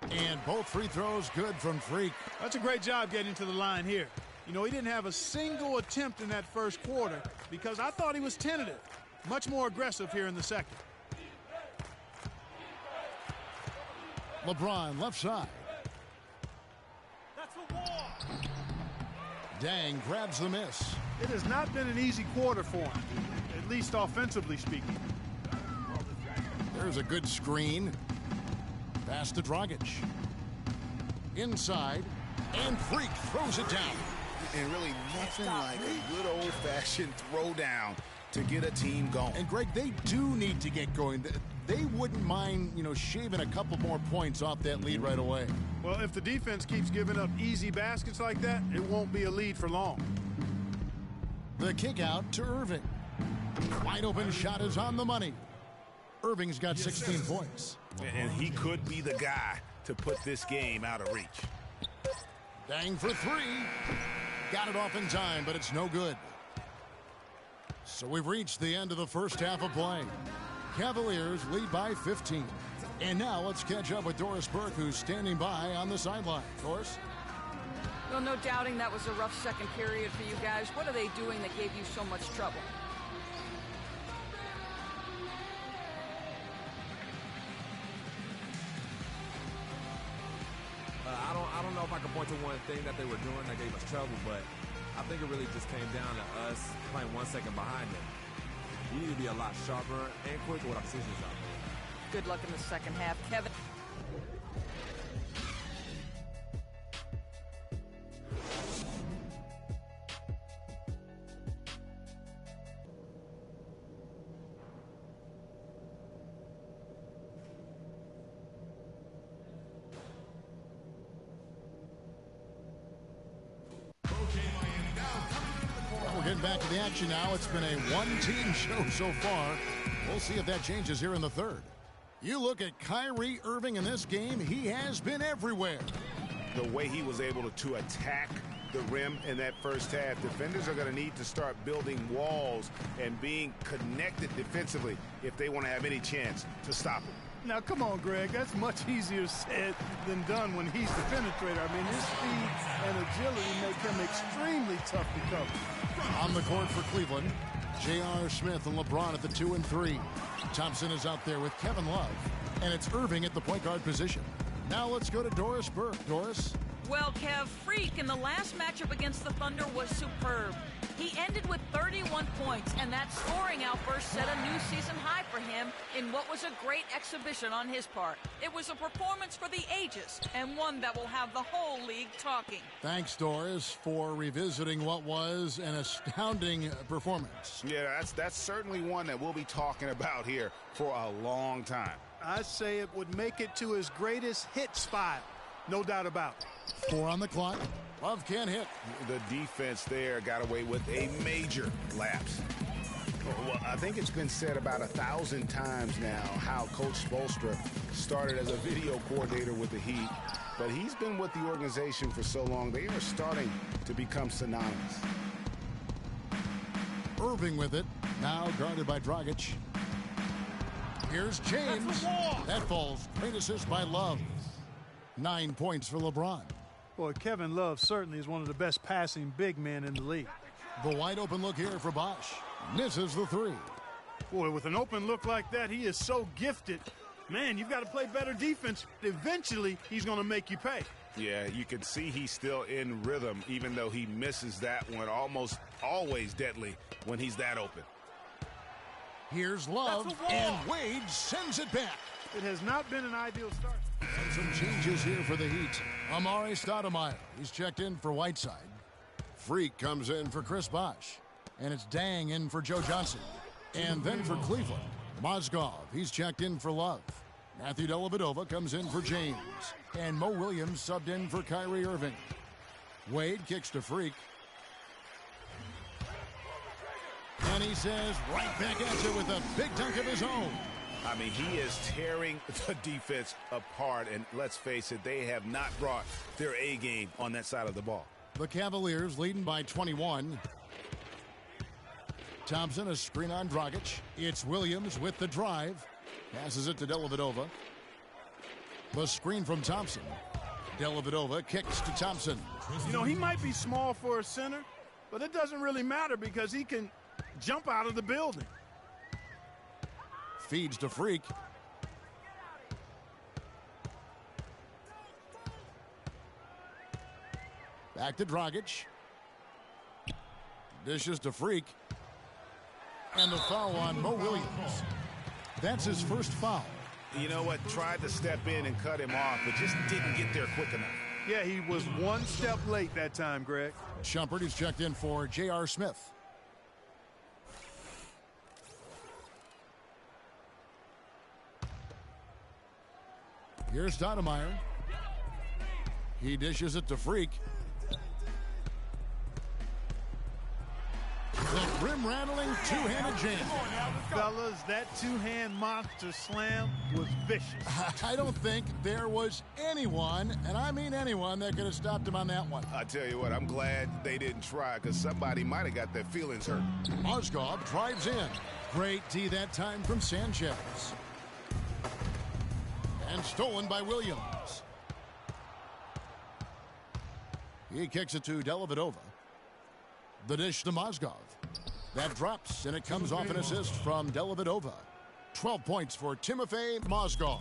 And both free throws good from Freak. That's a great job getting to the line here. You know, he didn't have a single attempt in that first quarter because I thought he was tentative. Much more aggressive here in the second. LeBron left side. Dang grabs the miss. It has not been an easy quarter for him, at least offensively speaking. There's a good screen. Pass to Dragic. Inside, and Freak throws it down. And really nothing like a good old-fashioned throwdown to get a team going. And, Greg, they do need to get going. They wouldn't mind, you know, shaving a couple more points off that lead right away. Well, if the defense keeps giving up easy baskets like that, it won't be a lead for long. The kick out to Irving. Wide open shot is on the money. Irving's got 16 points. And he could be the guy to put this game out of reach. Dang for 3. Got it off in time, but it's no good. So we've reached the end of the first half of play. Cavaliers lead by 15. And now let's catch up with Doris Burke, who's standing by on the sideline. Doris? Well, no doubting that was a rough second period for you guys. What are they doing that gave you so much trouble? I don't know if I can point to one thing that they were doing that gave us trouble, but I think it really just came down to us playing 1 second behind them. We need to be a lot sharper and quicker with our decisions out there. Good luck in the second half, Kevin. We're getting back to the action now. It's been a one-team show so far. We'll see if that changes here in the third. You look at Kyrie Irving in this game, he has been everywhere. The way he was able to attack the rim in that first half, defenders are going to need to start building walls and being connected defensively if they want to have any chance to stop him. Now, come on, Greg. That's much easier said than done when he's the penetrator. I mean, his speed and agility make him extremely tough to cover. On the court for Cleveland, J.R. Smith and LeBron at the 2 and 3. Thompson is out there with Kevin Love, and it's Irving at the point guard position. Now let's go to Doris Burke. Doris? Well, Kev, Freak in the last matchup against the Thunder was superb. He ended with 31 points, and that scoring outburst set a new season high for him in what was a great exhibition on his part. It was a performance for the ages, and one that will have the whole league talking. Thanks, Doris, for revisiting what was an astounding performance. Yeah, that's certainly one that we'll be talking about here for a long time. I say it would make it to his greatest hit spot. No doubt about it. 4 on the clock. Love can't hit. The defense there got away with a major lapse. Well, I think it's been said about 1,000 times now how Coach Spoelstra started as a video coordinator with the Heat, but he's been with the organization for so long, they are starting to become synonymous. Irving with it, now guarded by Dragic. Here's James. That falls. Great assist by Love. 9 points for LeBron. Boy, Kevin Love certainly is one of the best passing big men in the league. The wide open look here for Bosch. Misses the 3. Boy, with an open look like that, he is so gifted. Man, you've got to play better defense. Eventually, he's going to make you pay. Yeah, you can see he's still in rhythm, even though he misses that one almost always deadly when he's that open. Here's Love, and Wade sends it back. It has not been an ideal start. And some changes here for the Heat. Amari Stoudemire, he's checked in for Whiteside. Freak comes in for Chris Bosh. And it's Dang in for Joe Johnson. And then for Cleveland, Mozgov, he's checked in for Love. Matthew Dellavedova comes in for James. And Mo Williams subbed in for Kyrie Irving. Wade kicks to Freak. And he says right back at you with a big dunk of his own. I mean, he is tearing the defense apart, and let's face it, they have not brought their A game on that side of the ball. The Cavaliers leading by 21. Thompson, a screen on Dragic. It's Williams with the drive. Passes it to Dellavedova. The screen from Thompson. Dellavedova kicks to Thompson. You know, he might be small for a center, but it doesn't really matter because he can jump out of the building. Feeds to Freak. Back to Dragic. Dishes to Freak. And the foul on Mo Williams. That's his first foul. You know what? Tried to step in and cut him off, but just didn't get there quick enough. Yeah, he was one step late that time, Greg. Shumpert is checked in for J.R. Smith. Here's Stoudemire. He dishes it to Freak. The rim-rattling two-handed jam. Fellas, that two-hand monster slam was vicious. I don't think there was anyone, and I mean anyone, that could have stopped him on that one. I tell you what, I'm glad they didn't try because somebody might have got their feelings hurt. Mozgov drives in. Great D that time from Sanchez. And stolen by Williams. He kicks it to Dellavedova. The dish to Mozgov. That drops, and it comes off an assist from Dellavedova. 12 points for Timofey Mozgov.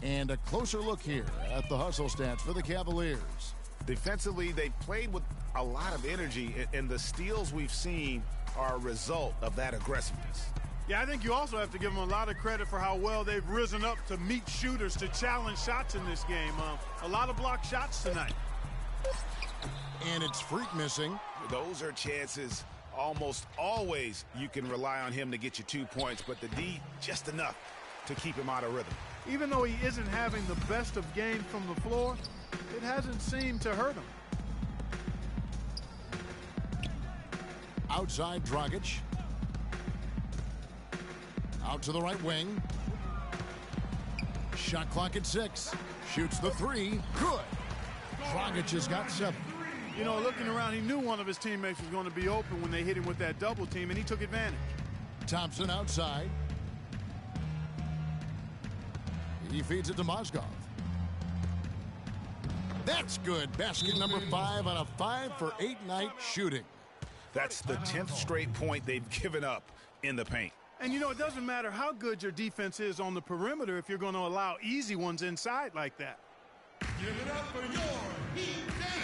And a closer look here at the hustle stats for the Cavaliers. Defensively, they played with a lot of energy, and the steals we've seen are a result of that aggressiveness. Yeah, I think you also have to give them a lot of credit for how well they've risen up to meet shooters to challenge shots in this game. A lot of blocked shots tonight. And it's Freak missing. Those are chances almost always you can rely on him to get you 2 points, but the D just enough to keep him out of rhythm. Even though he isn't having the best of games from the floor, it hasn't seemed to hurt him. Outside Dragic. Out to the right wing. Shot clock at 6. Shoots the 3. Good. Dragic has got 7. You know, looking around, he knew one of his teammates was going to be open when they hit him with that double team, and he took advantage. Thompson outside. He feeds it to Mozgov. That's good. Basket number 5 on a 5 for 8 night shooting. That's the 10th straight point they've given up in the paint. And, you know, it doesn't matter how good your defense is on the perimeter if you're going to allow easy ones inside like that. Give it up for your Heat.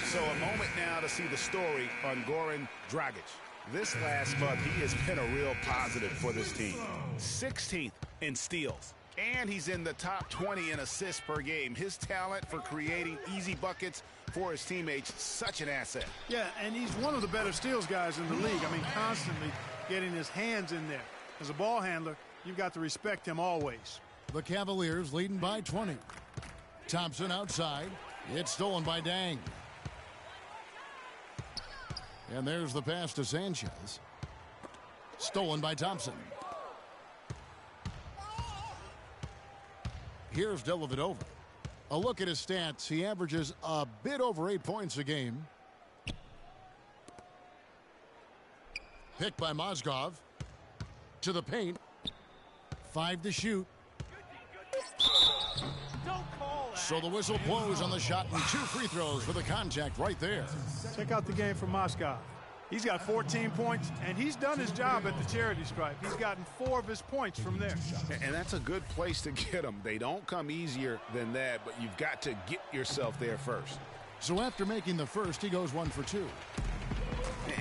So a moment now to see the story on Goran Dragic. This last month, he has been a real positive for this team. 16th in steals. And he's in the top 20 in assists per game. His talent for creating easy buckets for his teammates, such an asset. Yeah, and he's one of the better steals guys in the league. I mean, constantly getting his hands in there. As a ball handler, you've got to respect him always. The Cavaliers leading by 20. Thompson outside. It's stolen by Dang. And there's the pass to Sanchez. Stolen by Thompson. Here's Dellavedova. A look at his stats. He averages a bit over 8 points a game. Picked by Mozgov. To the paint. 5 to shoot. So the whistle blows on the shot and 2 free throws for the contact right there. Check out the game from Mozgov. He's got 14 points, and he's done his job at the charity stripe. He's gotten 4 of his points from there. And that's a good place to get them. They don't come easier than that, but you've got to get yourself there first. So after making the first, he goes 1 for 2.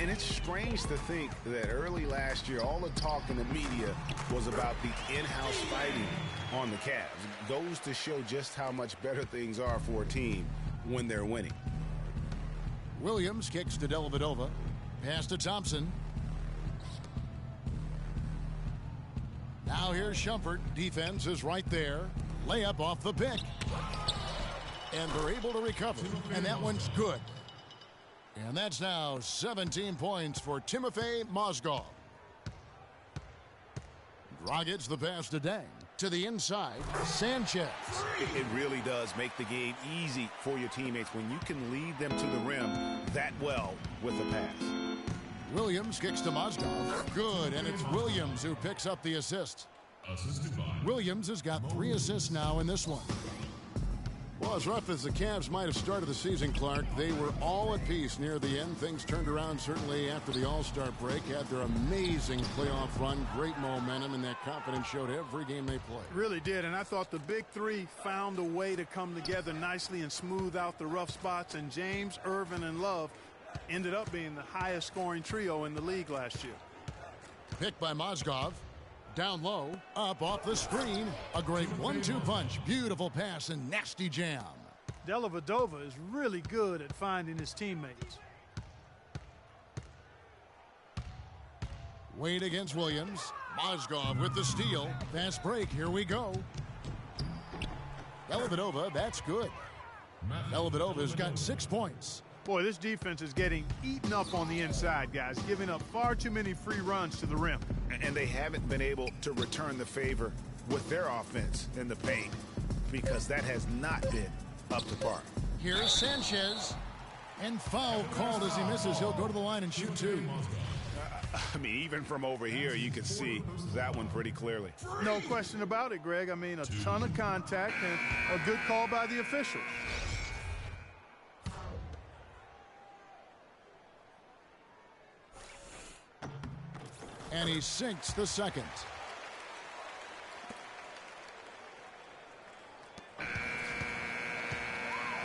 And it's strange to think that early last year, all the talk in the media was about the in-house fighting on the Cavs. Goes to show just how much better things are for a team when they're winning. Williams kicks to Dellavedova. Pass to Thompson. Now here's Shumpert. Defense is right there. Layup off the pick. And they're able to recover. And that one's good. And that's now 17 points for Timofey Mozgov. Dragic the pass to Dang. To the inside, Sanchez. It really does make the game easy for your teammates when you can lead them to the rim that well with a pass. Williams kicks to Mozgov. Good, and it's Williams who picks up the assist. Williams has got 3 assists now in this one. Well, as rough as the Cavs might have started the season, Clark, they were all at peace near the end. Things turned around certainly after the All-Star break. Had their amazing playoff run, great momentum, and that confidence showed every game they played. Really did, and I thought the big 3 found a way to come together nicely and smooth out the rough spots, and James, Irvin, and Love ended up being the highest scoring trio in the league last year. Picked by Mozgov. Down low, up off the screen. A great 1-2 punch. Beautiful pass and nasty jam. Dellavedova is really good at finding his teammates. Wade against Williams. Mozgov with the steal. Fast break. Here we go. Dellavedova, that's good. Dellavedova's got 6 points. Boy, this defense is getting eaten up on the inside, guys, giving up far too many free runs to the rim. And they haven't been able to return the favor with their offense in the paint because that has not been up to par. Here's Sanchez. And foul called as he misses. He'll go to the line and shoot 2. I mean, even from over here, you can see that one pretty clearly. No question about it, Greg. I mean, a ton of contact and a good call by the official. And he sinks the second.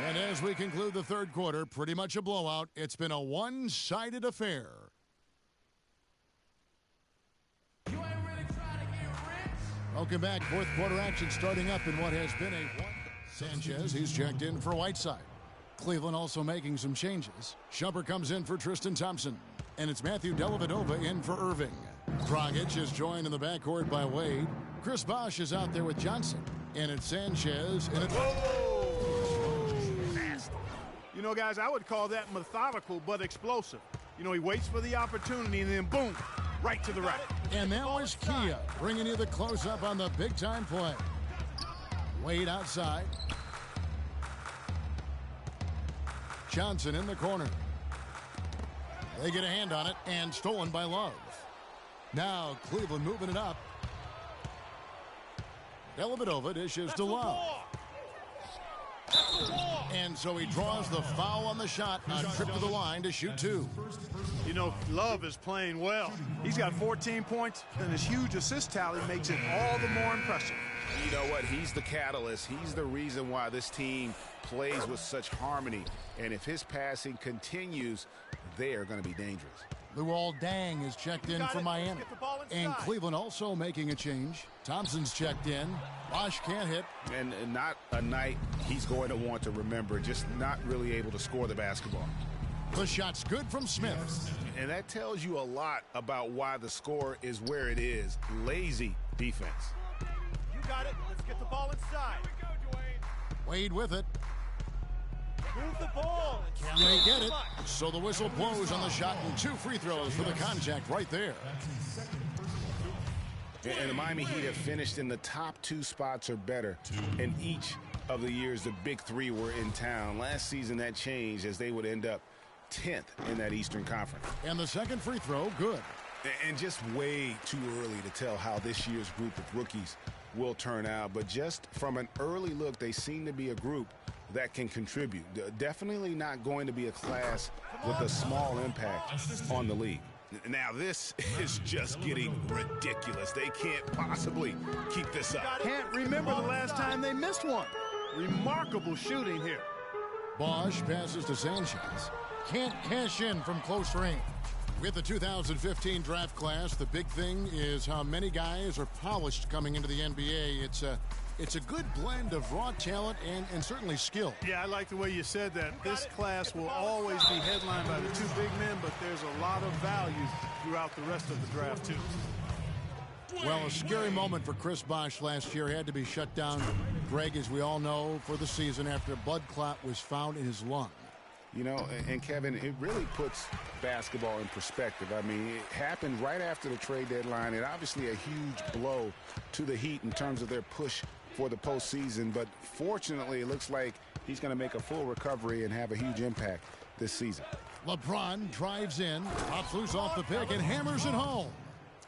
And as we conclude the third quarter, pretty much a blowout. It's been a one-sided affair. You ain't really trying to get rich. Welcome back. Fourth quarter action starting up in what has been a one. Sanchez, he's checked in for Whiteside. Cleveland also making some changes. Shumpert comes in for Tristan Thompson. And it's Matthew Dellavedova in for Irving. Dragic is joined in the backcourt by Wade. Chris Bosh is out there with Johnson. And it's Sanchez. And it's... You know, guys, I would call that methodical but explosive. You know, he waits for the opportunity and then boom, right to the right. And that was Kia bringing you the close-up on the big-time play. Wade outside. Johnson in the corner. They get a hand on it and stolen by Love. Now Cleveland moving it up. Dellavedova dishes to Love. And so he draws the foul on the shot. A trip to the line to shoot 2. You know, Love is playing well. He's got 14 points, and his huge assist tally makes it all the more impressive. You know what? He's the catalyst. He's the reason why this team plays with such harmony. And if his passing continues, they are going to be dangerous. Luol Deng is checked in for Miami. And Cleveland also making a change. Thompson's checked in. Bosh can't hit. And not a night he's going to want to remember, just not really able to score the basketball. The shot's good from Smith. And that tells you a lot about why the score is where it is. Lazy defense. You got it. Let's get the ball inside. Wade with it. Move the ball. Can they get it? So the whistle blows on the shot and 2 free throws for the contact right there. And the Miami Heat have finished in the top 2 spots or better in each of the years the big 3 were in town. Last season that changed as they would end up 10th in that Eastern Conference. And the second free throw, good. And just way too early to tell how this year's group of rookies will turn out. But just from an early look, they seem to be a group that can contribute. Definitely not going to be a class with a small impact on the league. Now, this is just getting ridiculous. They can't possibly keep this up. Can't remember the last time they missed one. Remarkable shooting here. Bosch passes to Sanchez. Can't cash in from close range. With the 2015 draft class, the big thing is how many guys are polished coming into the NBA. It's a good blend of raw talent and certainly skill. Yeah, I like the way you said that. This class will always be headlined by the 2 big men, but there's a lot of value throughout the rest of the draft, too. Well, a scary moment for Chris Bosh last year. He had to be shut down, Greg, as we all know, for the season after a blood clot was found in his lung. You know, and Kevin, it really puts basketball in perspective. I mean, it happened right after the trade deadline, and obviously a huge blow to the Heat in terms of their push for the postseason. But fortunately, it looks like he's going to make a full recovery and have a huge impact this season. LeBron drives in, pops loose off the pick, and hammers it home.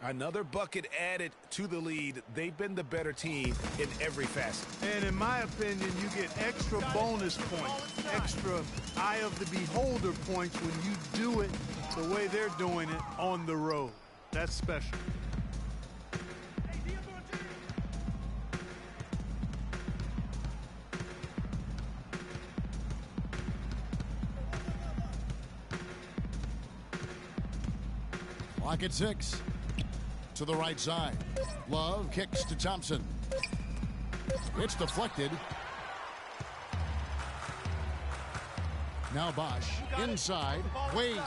Another bucket added to the lead. They've been the better team in every facet. And in my opinion, you get extra bonus points, extra eye of the beholder points when you do it the way they're doing it on the road. That's special. Clock at 6. To the right side. Love kicks to Thompson. It's deflected. Now Bosch inside. Wade.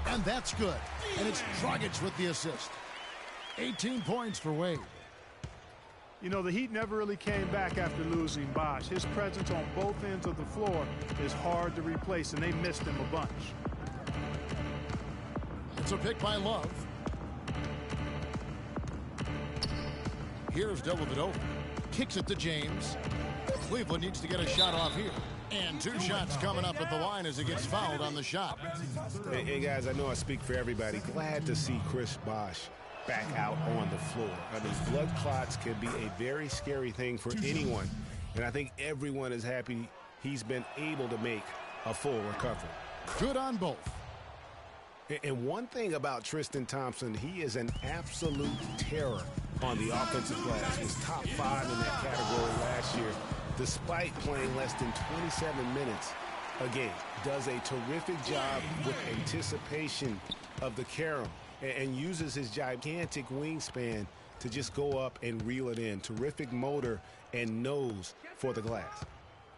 And that's good. And it's Dragic with the assist. 18 points for Wade. You know, the Heat never really came back after losing Bosch. His presence on both ends of the floor is hard to replace, and they missed him a bunch. It's a pick by Love. Here's Dellavedova. Kicks it to James. Cleveland needs to get a shot off here. And 2 shots coming up at the line as he gets fouled on the shot. Hey, guys, I know I speak for everybody. Glad to see Chris Bosh back out on the floor. I mean, blood clots can be a very scary thing for anyone. And I think everyone is happy he's been able to make a full recovery. Good on both. And one thing about Tristan Thompson, he is an absolute terror on the offensive glass. He was top 5 in that category last year, despite playing less than 27 minutes a game. Does a terrific job with anticipation of the carom and uses his gigantic wingspan to just go up and reel it in. Terrific motor and nose for the glass.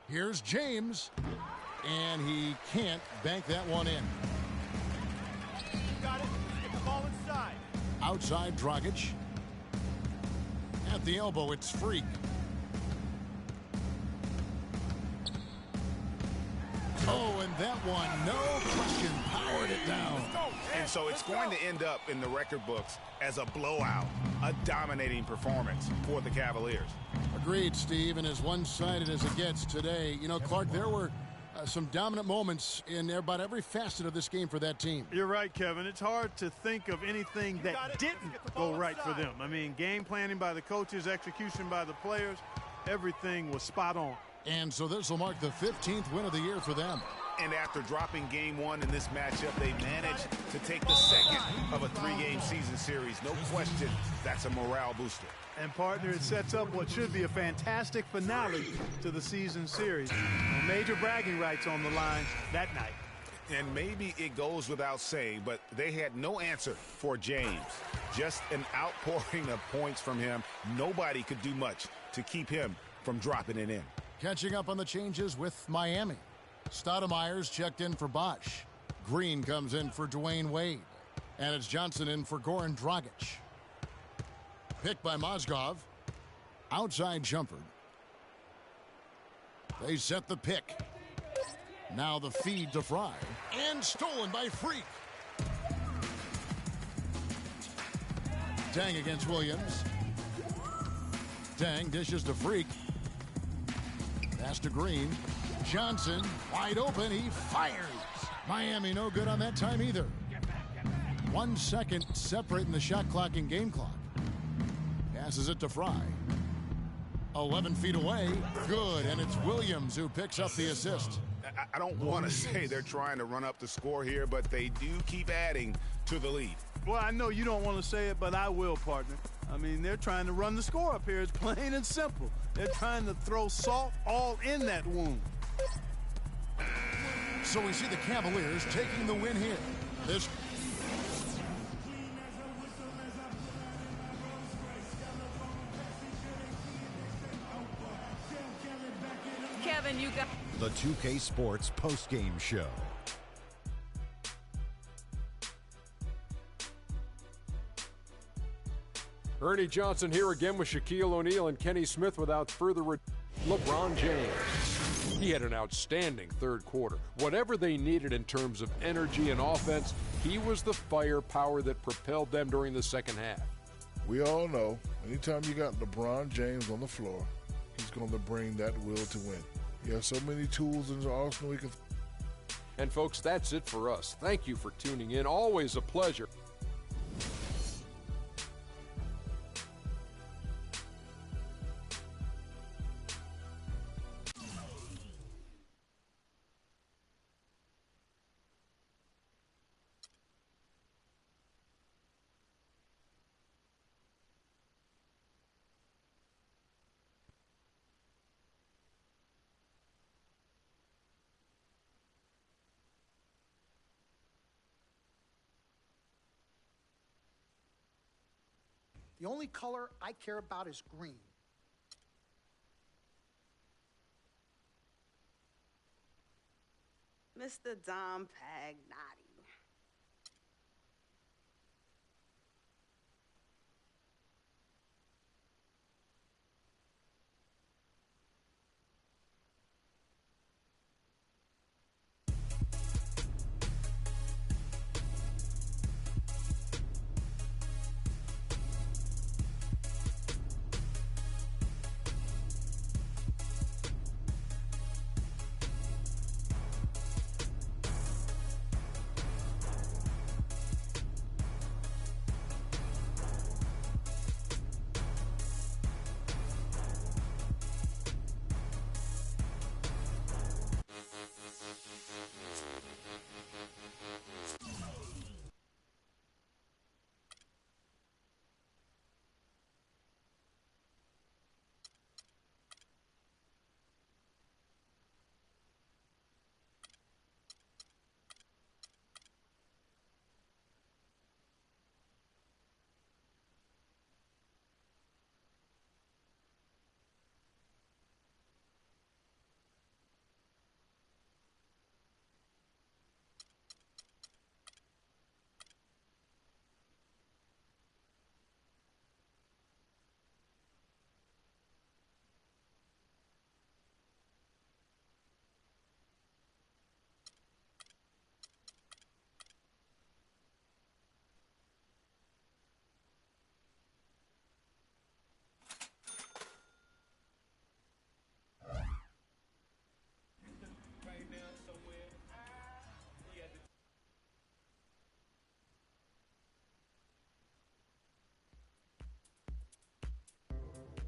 Here's James, and he can't bank that one in. Got it. Get the ball inside. Outside Dragic. At the elbow, it's Freak. Oh, and that one, no question, powered it down. And so it's going to end up in the record books as a blowout, a dominating performance for the Cavaliers. Agreed, Steve, and as one-sided as it gets today. You know, Clark, there were some dominant moments in about every facet of this game for that team. You're right, Kevin. It's hard to think of anything that didn't go right for them. I mean, game planning by the coaches, execution by the players, everything was spot on. And so this will mark the 15th win of the year for them. And after dropping game 1 in this matchup, they managed to take the second of a 3-game season series. No question, that's a morale booster. And, partner, it sets up what should be a fantastic finale to the season series. Major bragging rights on the line that night. And maybe it goes without saying, but they had no answer for James. Just an outpouring of points from him. Nobody could do much to keep him from dropping it in. Catching up on the changes with Miami. Stoudemire's checked in for Bosch. Green comes in for Dwayne Wade. And it's Johnson in for Goran Dragic. Picked by Mozgov. Outside Shumpert. They set the pick. Now the feed to Fry. And stolen by Freak. Dang against Williams. Dang dishes to Freak. Pass to Green. Johnson wide open. He fires. Miami no good on that time either. 1 second separating the shot clock and game clock. Passes it to Fry. 11 feet away. Good, and it's Williams who picks up the assist. I don't want to say they're trying to run up the score here, but they do keep adding to the lead. Well, I know you don't want to say it, but I will, partner. I mean, they're trying to run the score up here. It's plain and simple. They're trying to throw salt all in that wound. So we see the Cavaliers taking the win here. This Kevin, you got the 2K Sports postgame show. Ernie Johnson here again with Shaquille O'Neal and Kenny Smith without further LeBron James. He had an outstanding third quarter. Whatever they needed in terms of energy and offense, he was the firepower that propelled them during the second half. We all know anytime you got LeBron James on the floor, he's going to bring that will to win. He has so many tools in his arsenal. He can. And folks, that's it for us. Thank you for tuning in. Always a pleasure. The only color I care about is green. Mr. Dom Pagnotti.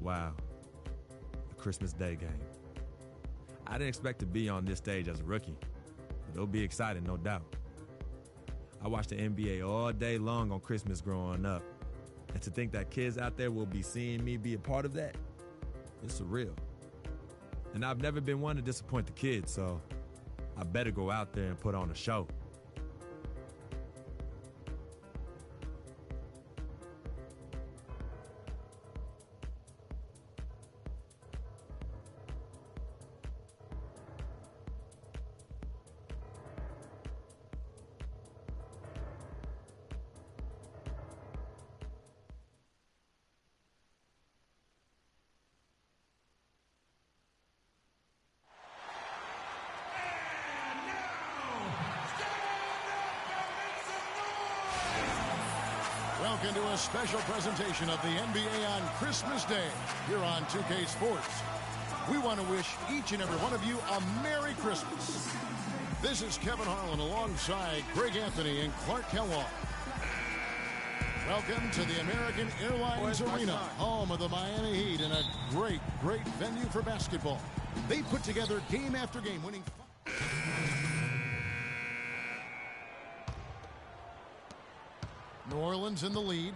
Wow, the Christmas Day game. I didn't expect to be on this stage as a rookie, but it'll be exciting, no doubt. I watched the NBA all day long on Christmas growing up, and to think that kids out there will be seeing me be a part of that, it's surreal. And I've never been one to disappoint the kids, so I better go out there and put on a show. Welcome to a special presentation of the NBA on Christmas Day here on 2K Sports. We want to wish each and every one of you a Merry Christmas. This is Kevin Harlan alongside Greg Anthony and Clark Kellogg. Welcome to the American Airlines Arena, home of the Miami Heat, and a great, great venue for basketball. They put together game after game, winning. New Orleans in the lead.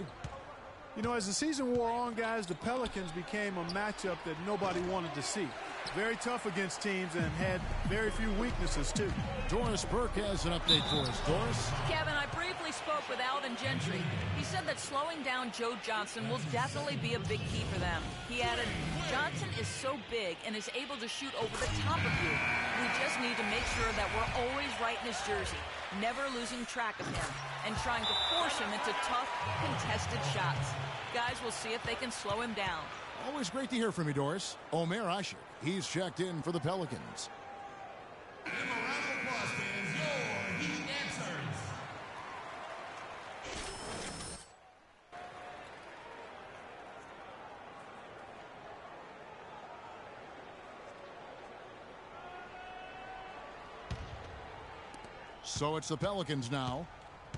You know, as the season wore on, guys, the Pelicans became a matchup that nobody wanted to see. Very tough against teams and had very few weaknesses, too. Doris Burke has an update for us. Doris? Kevin, I briefly spoke with Alvin Gentry. He said that slowing down Joe Johnson will definitely be a big key for them. He added, Johnson is so big and is able to shoot over the top of you. We just need to make sure that we're always right in his jersey, never losing track of him, and trying to force him into tough, contested shots. Guys, we'll see if they can slow him down. Always great to hear from you, Doris. Omer Asher, he's checked in for the Pelicans. So it's the Pelicans now.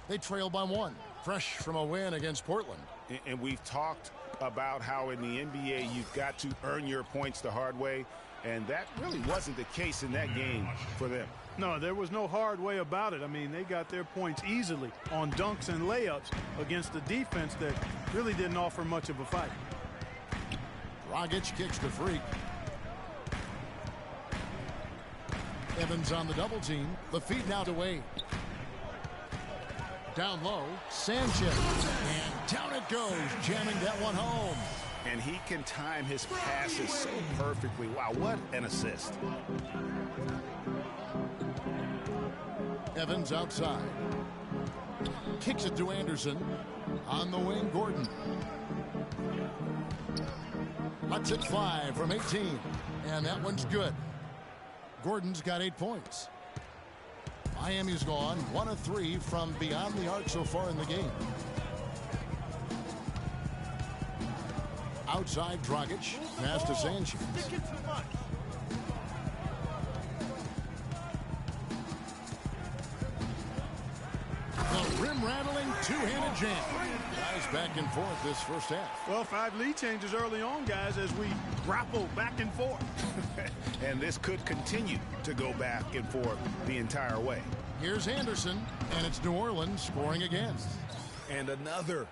They trail by 1, fresh from a win against Portland. And we've talked about how in the NBA you've got to earn your points the hard way, and that really wasn't the case in that game for them. No, there was no hard way about it. I mean, they got their points easily on dunks and layups against a defense that really didn't offer much of a fight. Dragic kicks to Freak. Evans on the double team. The feed now to Wade. Down low, Sanchez. And down it goes, jamming that one home. And he can time his passes so perfectly. Wow, what an assist. Evans outside. Kicks it to Anderson. On the wing, Gordon. Lets it fly from 18. And that one's good. Gordon's got 8 points. Miami's gone 1 of 3 from beyond the arc so far in the game. Outside, Dragic. Pass to Sanchez. The rim-rattling two-handed jam. Guys back and forth this first half. Well, 5 lead changes early on, guys, as we grapple back and forth. And this could continue to go back and forth the entire way. Here's Anderson, and it's New Orleans scoring again. And another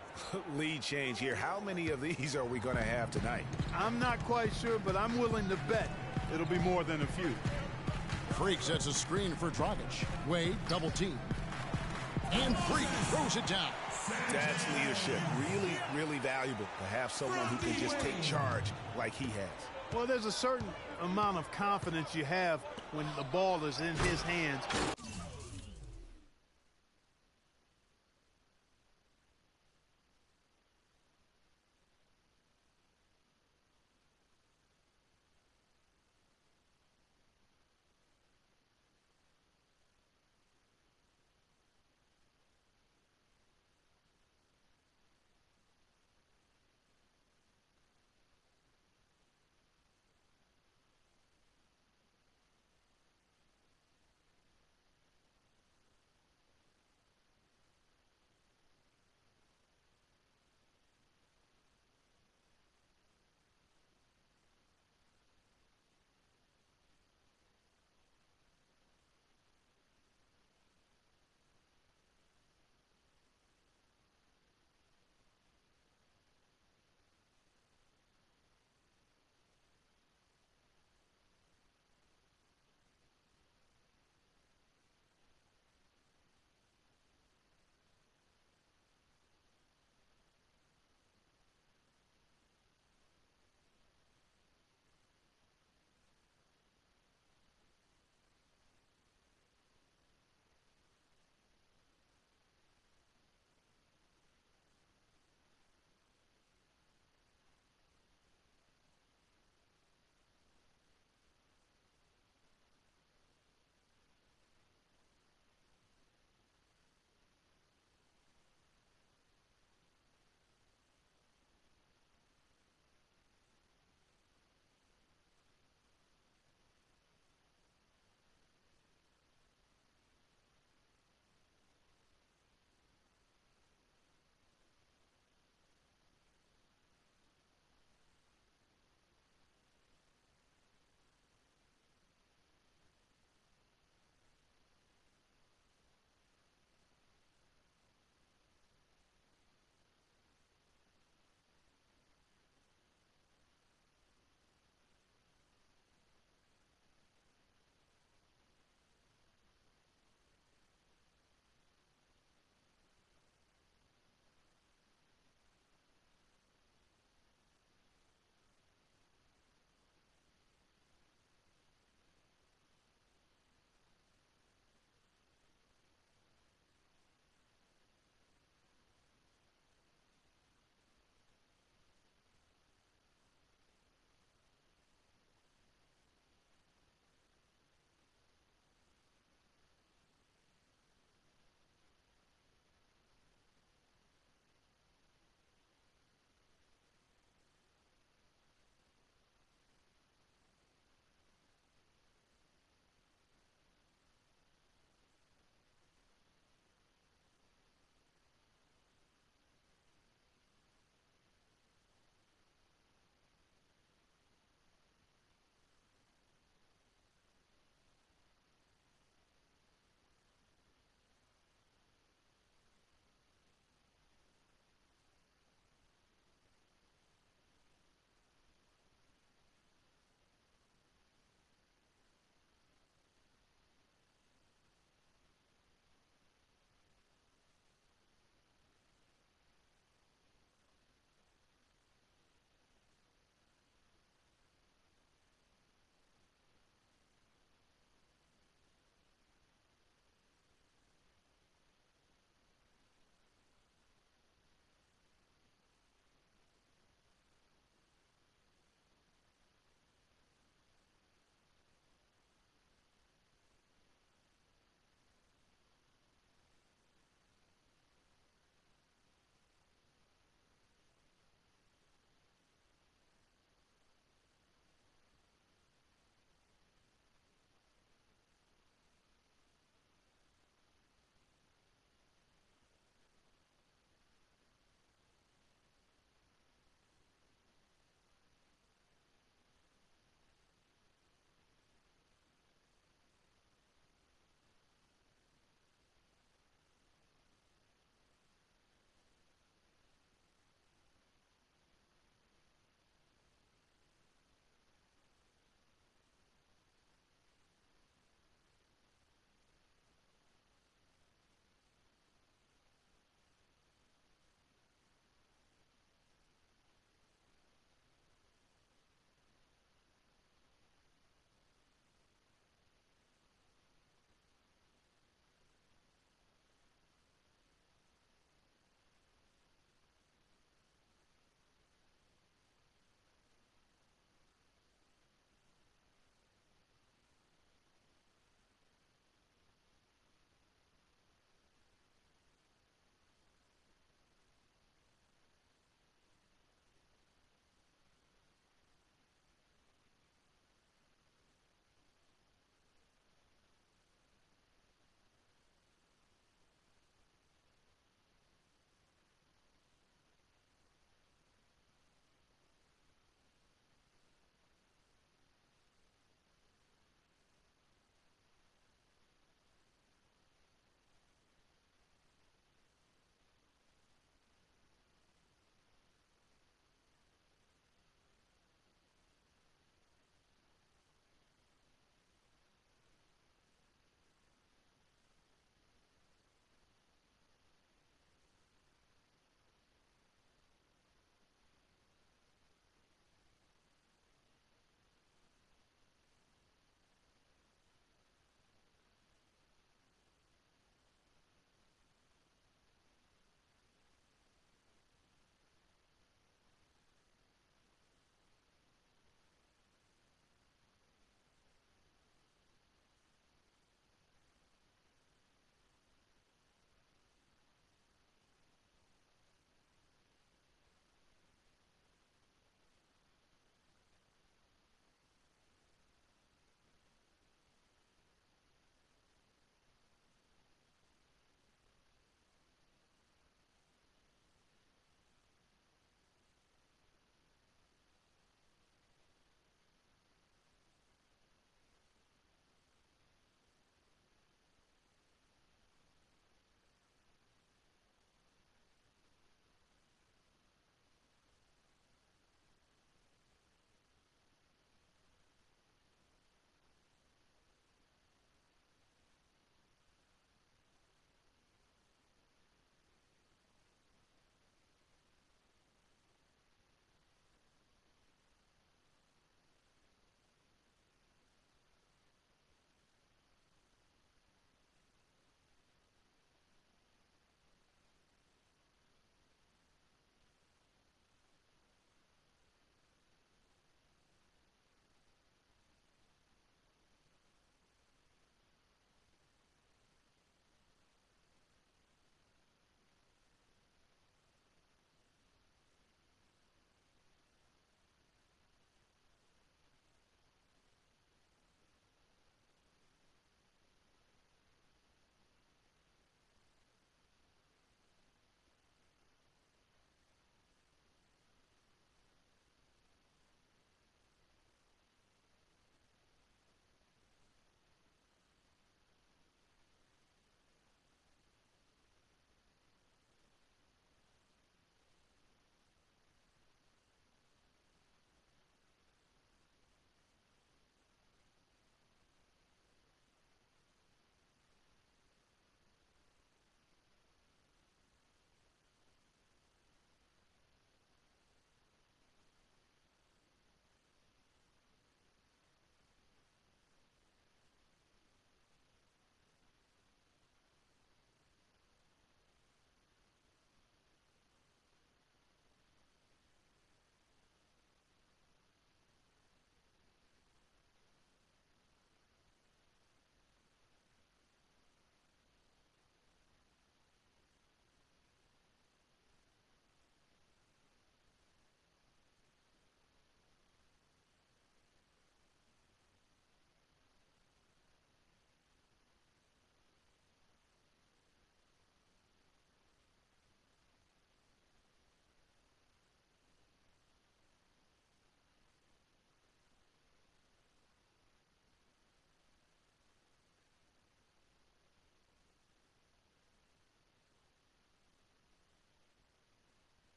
lead change here. How many of these are we going to have tonight? I'm not quite sure, but I'm willing to bet it'll be more than a few. Freak sets a screen for Dragic. Wade, double team. And Freak throws it down. That's leadership. Really, really valuable to have someone who can just take charge like he has. Well, there's a certain amount of confidence you have when the ball is in his hands.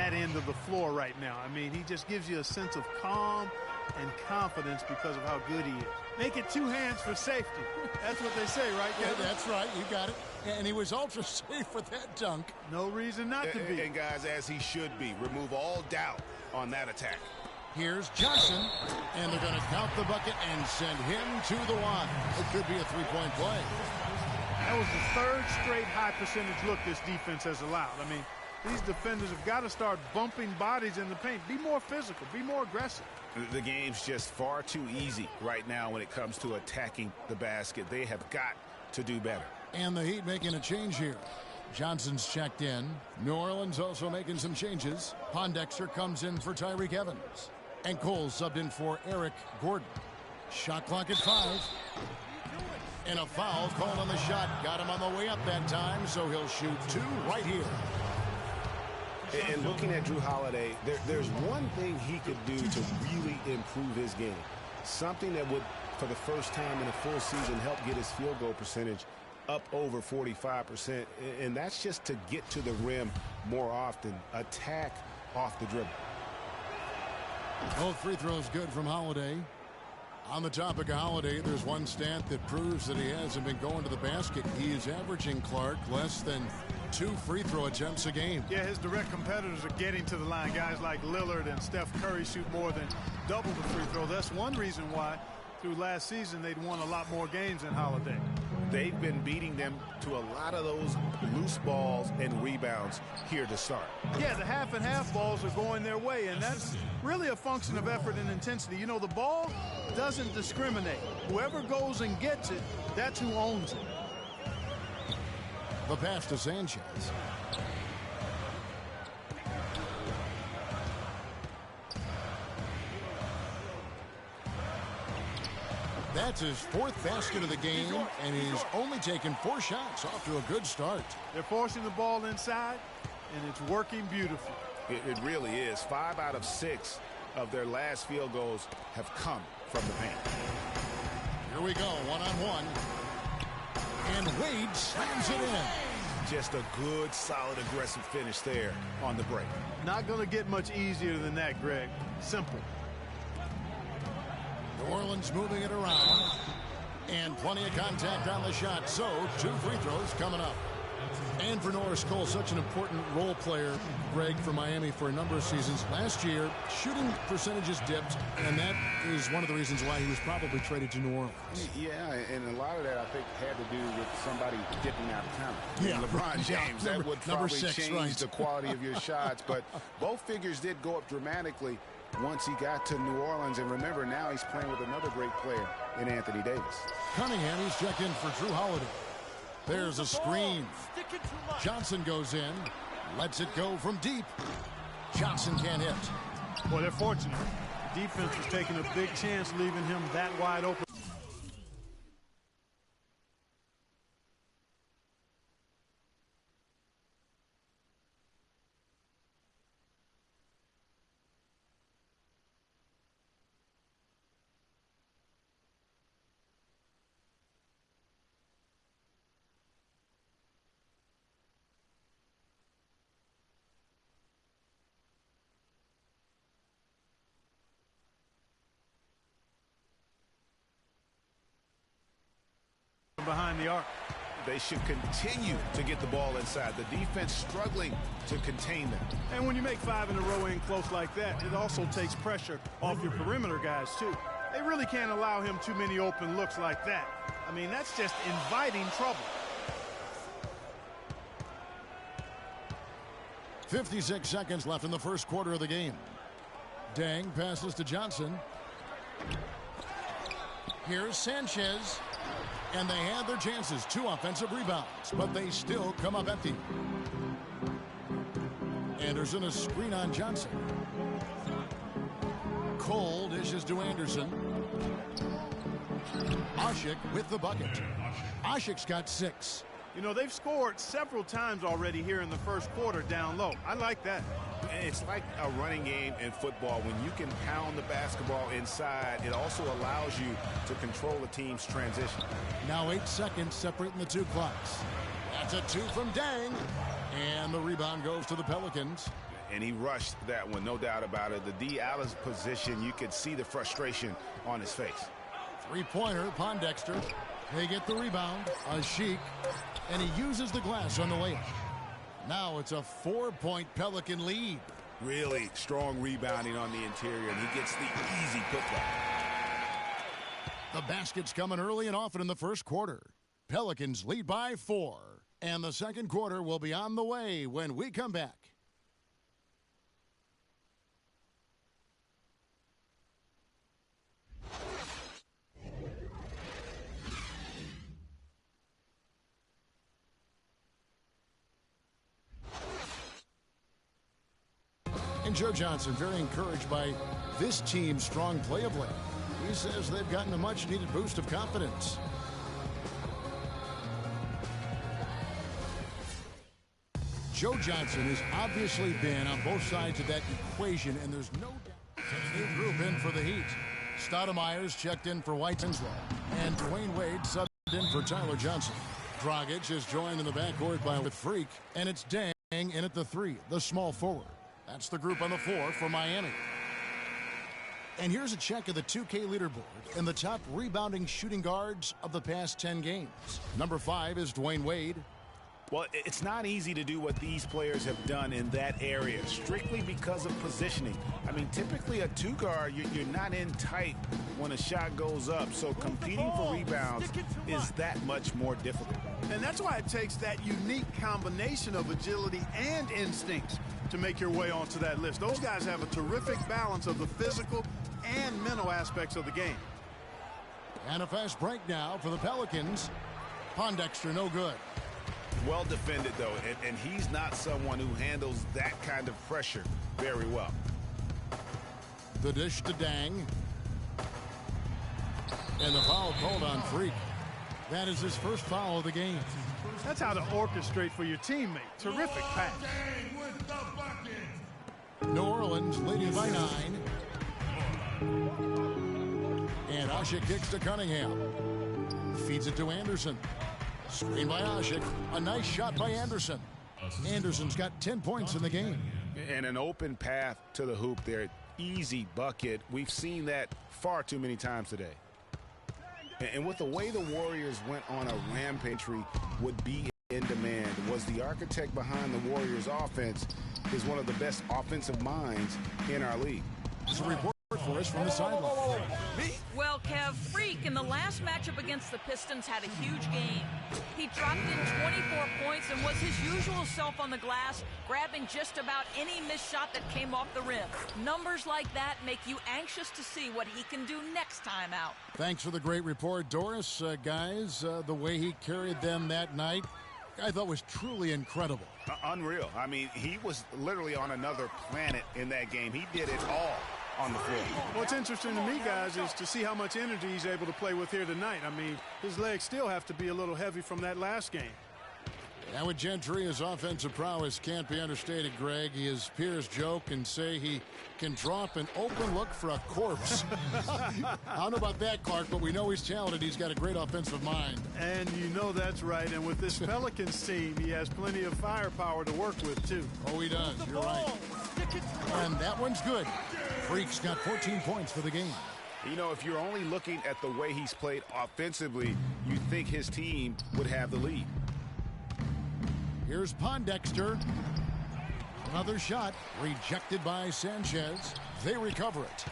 that end of the floor right now. I mean, he just gives you a sense of calm and confidence because of how good he is. Make it 2 hands for safety. That's what they say, right, Yeah, Kevin? that's right. You got it. And he was ultra safe with that dunk. No reason not to be. And guys, as he should be, remove all doubt on that attack. Here's Johnson, and they're going to count the bucket and send him to the line. It could be a three-point play. That was the 3rd straight high percentage look this defense has allowed. I mean, these defenders have got to start bumping bodies in the paint. Be more physical. Be more aggressive. The game's just far too easy right now when it comes to attacking the basket. They have got to do better. And the Heat making a change here. Johnson's checked in. New Orleans also making some changes. Pondexter comes in for Tyreek Evans. And Cole subbed in for Eric Gordon. Shot clock at 5. And a foul called on the shot. Got him on the way up that time, so he'll shoot 2 right here. And looking at Drew Holiday, there's one thing he could do to really improve his game. Something that would, for the first time in a full season, help get his field goal percentage up over 45%. And that's just to get to the rim more often. Attack off the dribble. Both free throws good from Holiday. On the topic of Holiday, there's one stat that proves that he hasn't been going to the basket. He is averaging, Clark, less than 2 free throw attempts a game. Yeah, his direct competitors are getting to the line. Guys like Lillard and Steph Curry shoot more than double the free throw. That's one reason why through last season they'd won a lot more games than Holiday. They've been beating them to a lot of those loose balls and rebounds here to start. Yeah, the half and half balls are going their way, and that's really a function of effort and intensity. You know, the ball doesn't discriminate. Whoever goes and gets it, that's who owns it. The pass to Sanchez. That's his 4th basket of the game, and he's only taken 4 shots. Off to a good start. They're forcing the ball inside, and it's working beautifully. It really is. 5 out of 6 of their last field goals have come from the paint. Here we go, one-on-one. And Wade slams it in. Just a good, solid, aggressive finish there on the break. Not going to get much easier than that, Greg. Simple. New Orleans moving it around. And plenty of contact on the shot. So, 2 free throws coming up. And for Norris Cole, such an important role player, Greg, for Miami for a number of seasons. Last year, shooting percentages dipped, and that is one of the reasons why he was probably traded to New Orleans. Yeah, and a lot of that, I think, had to do with somebody dipping out of town. Yeah, LeBron James, that would probably 6, change right. the quality of your shots. But both figures did go up dramatically once he got to New Orleans. And remember, now he's playing with another great player in Anthony Davis. Cunningham, he's checked in for Drew Holiday. There's a screen. Johnson goes in, lets it go from deep. Johnson can't hit. Well, they're fortunate. The defense was taking a big chance leaving him that wide open. Behind the arc. They should continue to get the ball inside. The defense struggling to contain them. And when you make 5 in a row in close like that, it also takes pressure off your perimeter guys, too. They really can't allow him too many open looks like that. I mean, that's just inviting trouble. 56 seconds left in the first quarter of the game. Dang passes to Johnson. Here's Sanchez. And they had their chances. 2 offensive rebounds, but they still come up empty. Anderson, a screen on Johnson. Cole dishes to Anderson. Ashik with the bucket. Ashik's got 6. You know, they've scored several times already here in the first quarter down low. I like that. It's like a running game in football. When you can pound the basketball inside, it also allows you to control the team's transition. Now 8 seconds separating the 2 clocks. That's a 2 from Dang. And the rebound goes to the Pelicans. and he rushed that one, no doubt about it. The D out of position, you could see the frustration on his face. Three-pointer, Pondexter. They get the rebound, a Sheik, and he uses the glass on the layup. Now it's a 4-point Pelican lead. Really strong rebounding on the interior, and he gets the easy putback. The basket's coming early and often in the first quarter. Pelicans lead by 4, and the second quarter will be on the way when we come back. And Joe Johnson very encouraged by this team's strong play of late. He says they've gotten a much-needed boost of confidence. Joe Johnson has obviously been on both sides of that equation, and there's no doubt. New group in for the Heat. Stoudemire's checked in for White Winslow, and Dwayne Wade subbed in for Tyler Johnson. Dragic is joined in the backcourt by the Freak, and it's Dang in at the 3, the small forward. That's the group on the floor for Miami. And here's a check of the 2K leaderboard and the top rebounding shooting guards of the past 10 games. Number 5 is Dwayne Wade. Well, it's not easy to do what these players have done in that area, strictly because of positioning. I mean, typically a 2-guard, you're not in tight when a shot goes up, so competing for rebounds is that much more difficult. And that's why it takes that unique combination of agility and instincts to make your way onto that list. Those guys have a terrific balance of the physical and mental aspects of the game. And a fast break now for the Pelicans. Pondexter no good. Well defended, though, and he's not someone who handles that kind of pressure very well. The dish to Dang. And the foul called on Freak. That is his first foul of the game. That's how to orchestrate for your teammate. Terrific pass. New Orleans leading by 9. And Ashik kicks to Cunningham. Feeds it to Anderson. Screen by Ashik. A nice shot by Anderson. Anderson's got 10 points in the game. And an open path to the hoop there. Easy bucket. We've seen that far too many times today. And with the way the Warriors went on a rampage, would be in demand. Was the architect behind the Warriors offense is one of the best offensive minds in our league. It's a report for us from the sideline. Well, Kev, Freak in the last matchup against the Pistons had a huge game. He dropped in 24 points and was his usual self on the glass, grabbing just about any missed shot that came off the rim. Numbers like that make you anxious to see what he can do next time out. Thanks for the great report, Doris. Guys, the way he carried them that night, I thought was truly incredible. Unreal. I mean, he was literally on another planet in that game. He did it all on the floor. What's interesting to me, guys, is to see how much energy he's able to play with here tonight. I mean, his legs still have to be a little heavy from that last game. Now with Gentry, his offensive prowess can't be understated, Greg. His peers joke and say he can drop an open look for a corpse. I don't know about that, Clark, but we know he's talented. He's got a great offensive mind. And you know that's right. And with this Pelicans team, he has plenty of firepower to work with, too. Oh, he does. You're right. And that one's good. Freak's got 14 points for the game. You know, if you're only looking at the way he's played offensively, you'd think his team would have the lead. Here's Pondexter. Another shot rejected by Sanchez. They recover it.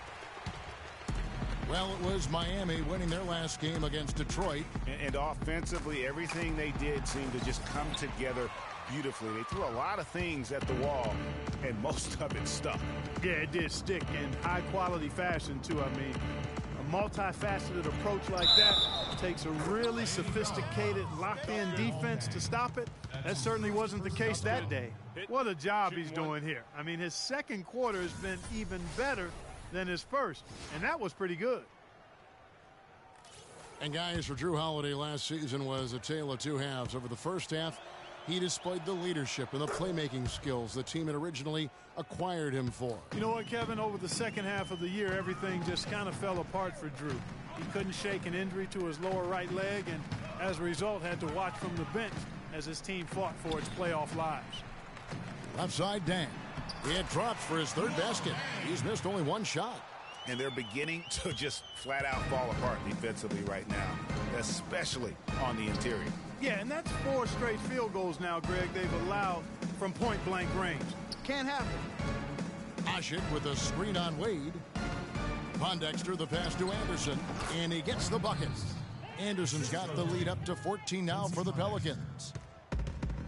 Well, it was Miami winning their last game against Detroit. And offensively, everything they did seemed to just come together beautifully. They threw a lot of things at the wall, and most of it stuck. Yeah, it did stick in high-quality fashion, too. I mean, a multifaceted approach like that takes a really sophisticated, locked-in defense to stop it. That certainly wasn't the case that day. What a job he's doing here. I mean, his second quarter has been even better than his first, and that was pretty good. And guys, for Drew Holiday, last season was a tale of two halves. Over the first half, he displayed the leadership and the playmaking skills the team had originally acquired him for. You know what, Kevin? Over the second half of the year, everything just kind of fell apart for Drew. He couldn't shake an injury to his lower right leg, and as a result, had to watch from the bench as his team fought for its playoff lives. Left side, Dan. It drops for his third basket. He's missed only one shot. And they're beginning to just flat out fall apart defensively right now, especially on the interior. Yeah, and that's 4 straight field goals now, Greg, they've allowed from point-blank range. Can't happen. Asik with a screen on Wade. Pondexter the pass to Anderson, and he gets the bucket. Anderson's got the lead up to 14 now for the Pelicans.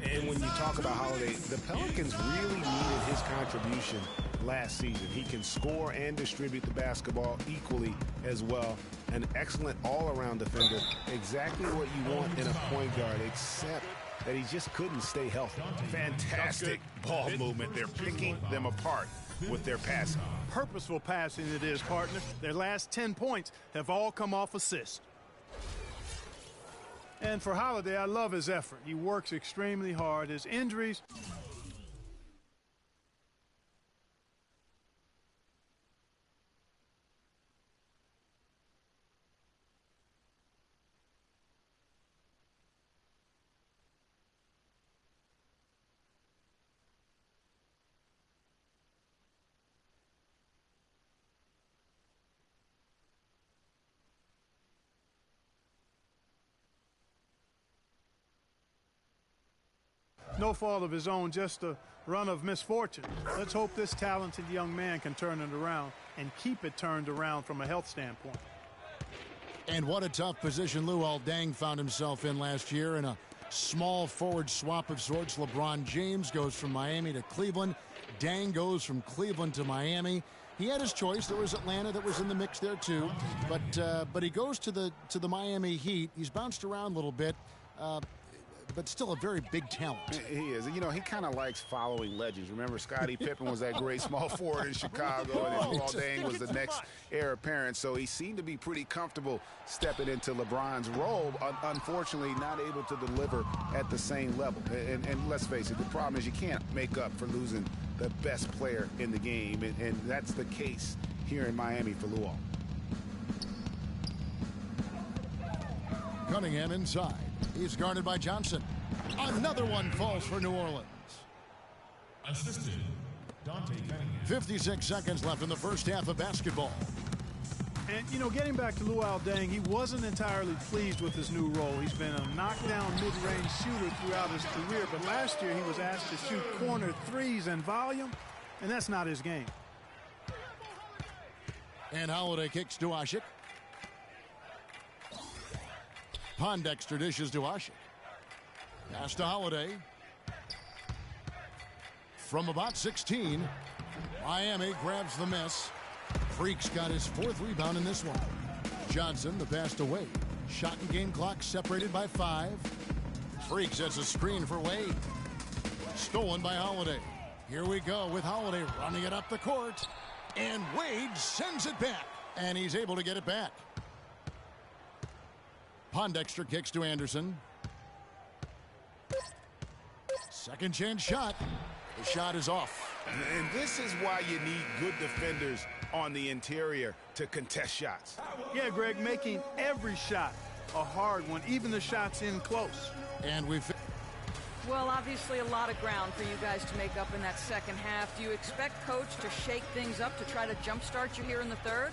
And when you talk about Holiday, the Pelicans really needed his contribution last season. He can score and distribute the basketball equally as well. An excellent all-around defender. Exactly what you want in a point guard, except that he just couldn't stay healthy. Fantastic ball movement. They're picking them apart with their passing. Purposeful passing it is, partner. Their last 10 points have all come off assists. And for Holiday, I love his effort. He works extremely hard. His injuries... No fault of his own, just a run of misfortune. Let's hope this talented young man can turn it around and keep it turned around from a health standpoint. And what a tough position Luol Deng found himself in last year in a small forward swap of sorts. LeBron James goes from Miami to Cleveland. Deng goes from Cleveland to Miami. He had his choice. There was Atlanta that was in the mix there too, but he goes to the Miami Heat. He's bounced around a little bit. But still a very big talent. He is. You know, he kind of likes following legends. Remember, Scottie Pippen was that great small forward in Chicago, and then Luol Deng was the next heir apparent. So he seemed to be pretty comfortable stepping into LeBron's role. Unfortunately, not able to deliver at the same level. And let's face it, the problem is you can't make up for losing the best player in the game, and that's the case here in Miami for Luol. Cunningham inside. He's guarded by Johnson. Another one falls for New Orleans. Assisted, Dante Cunningham. 56 seconds left in the first half of basketball. And, you know, getting back to Luol Deng, he wasn't entirely pleased with his new role. He's been a knockdown mid-range shooter throughout his career, but last year he was asked to shoot corner threes and volume, and that's not his game. And Holiday kicks to Asik. Pondexter dishes to Asik. Pass to Holiday. From about 16, Miami grabs the miss. Freak's got his 4th rebound in this one. Johnson, the pass to Wade. Shot and game clock separated by 5. Freak sets a screen for Wade. Stolen by Holiday. Here we go with Holiday running it up the court. And Wade sends it back. And he's able to get it back. Pondexter kicks to Anderson. Second chance shot. The shot is off. And this is why you need good defenders on the interior to contest shots. Yeah, Greg, making every shot a hard one, even the shots in close. And well, obviously a lot of ground for you guys to make up in that second half. Do you expect Coach to shake things up to try to jumpstart you here in the third?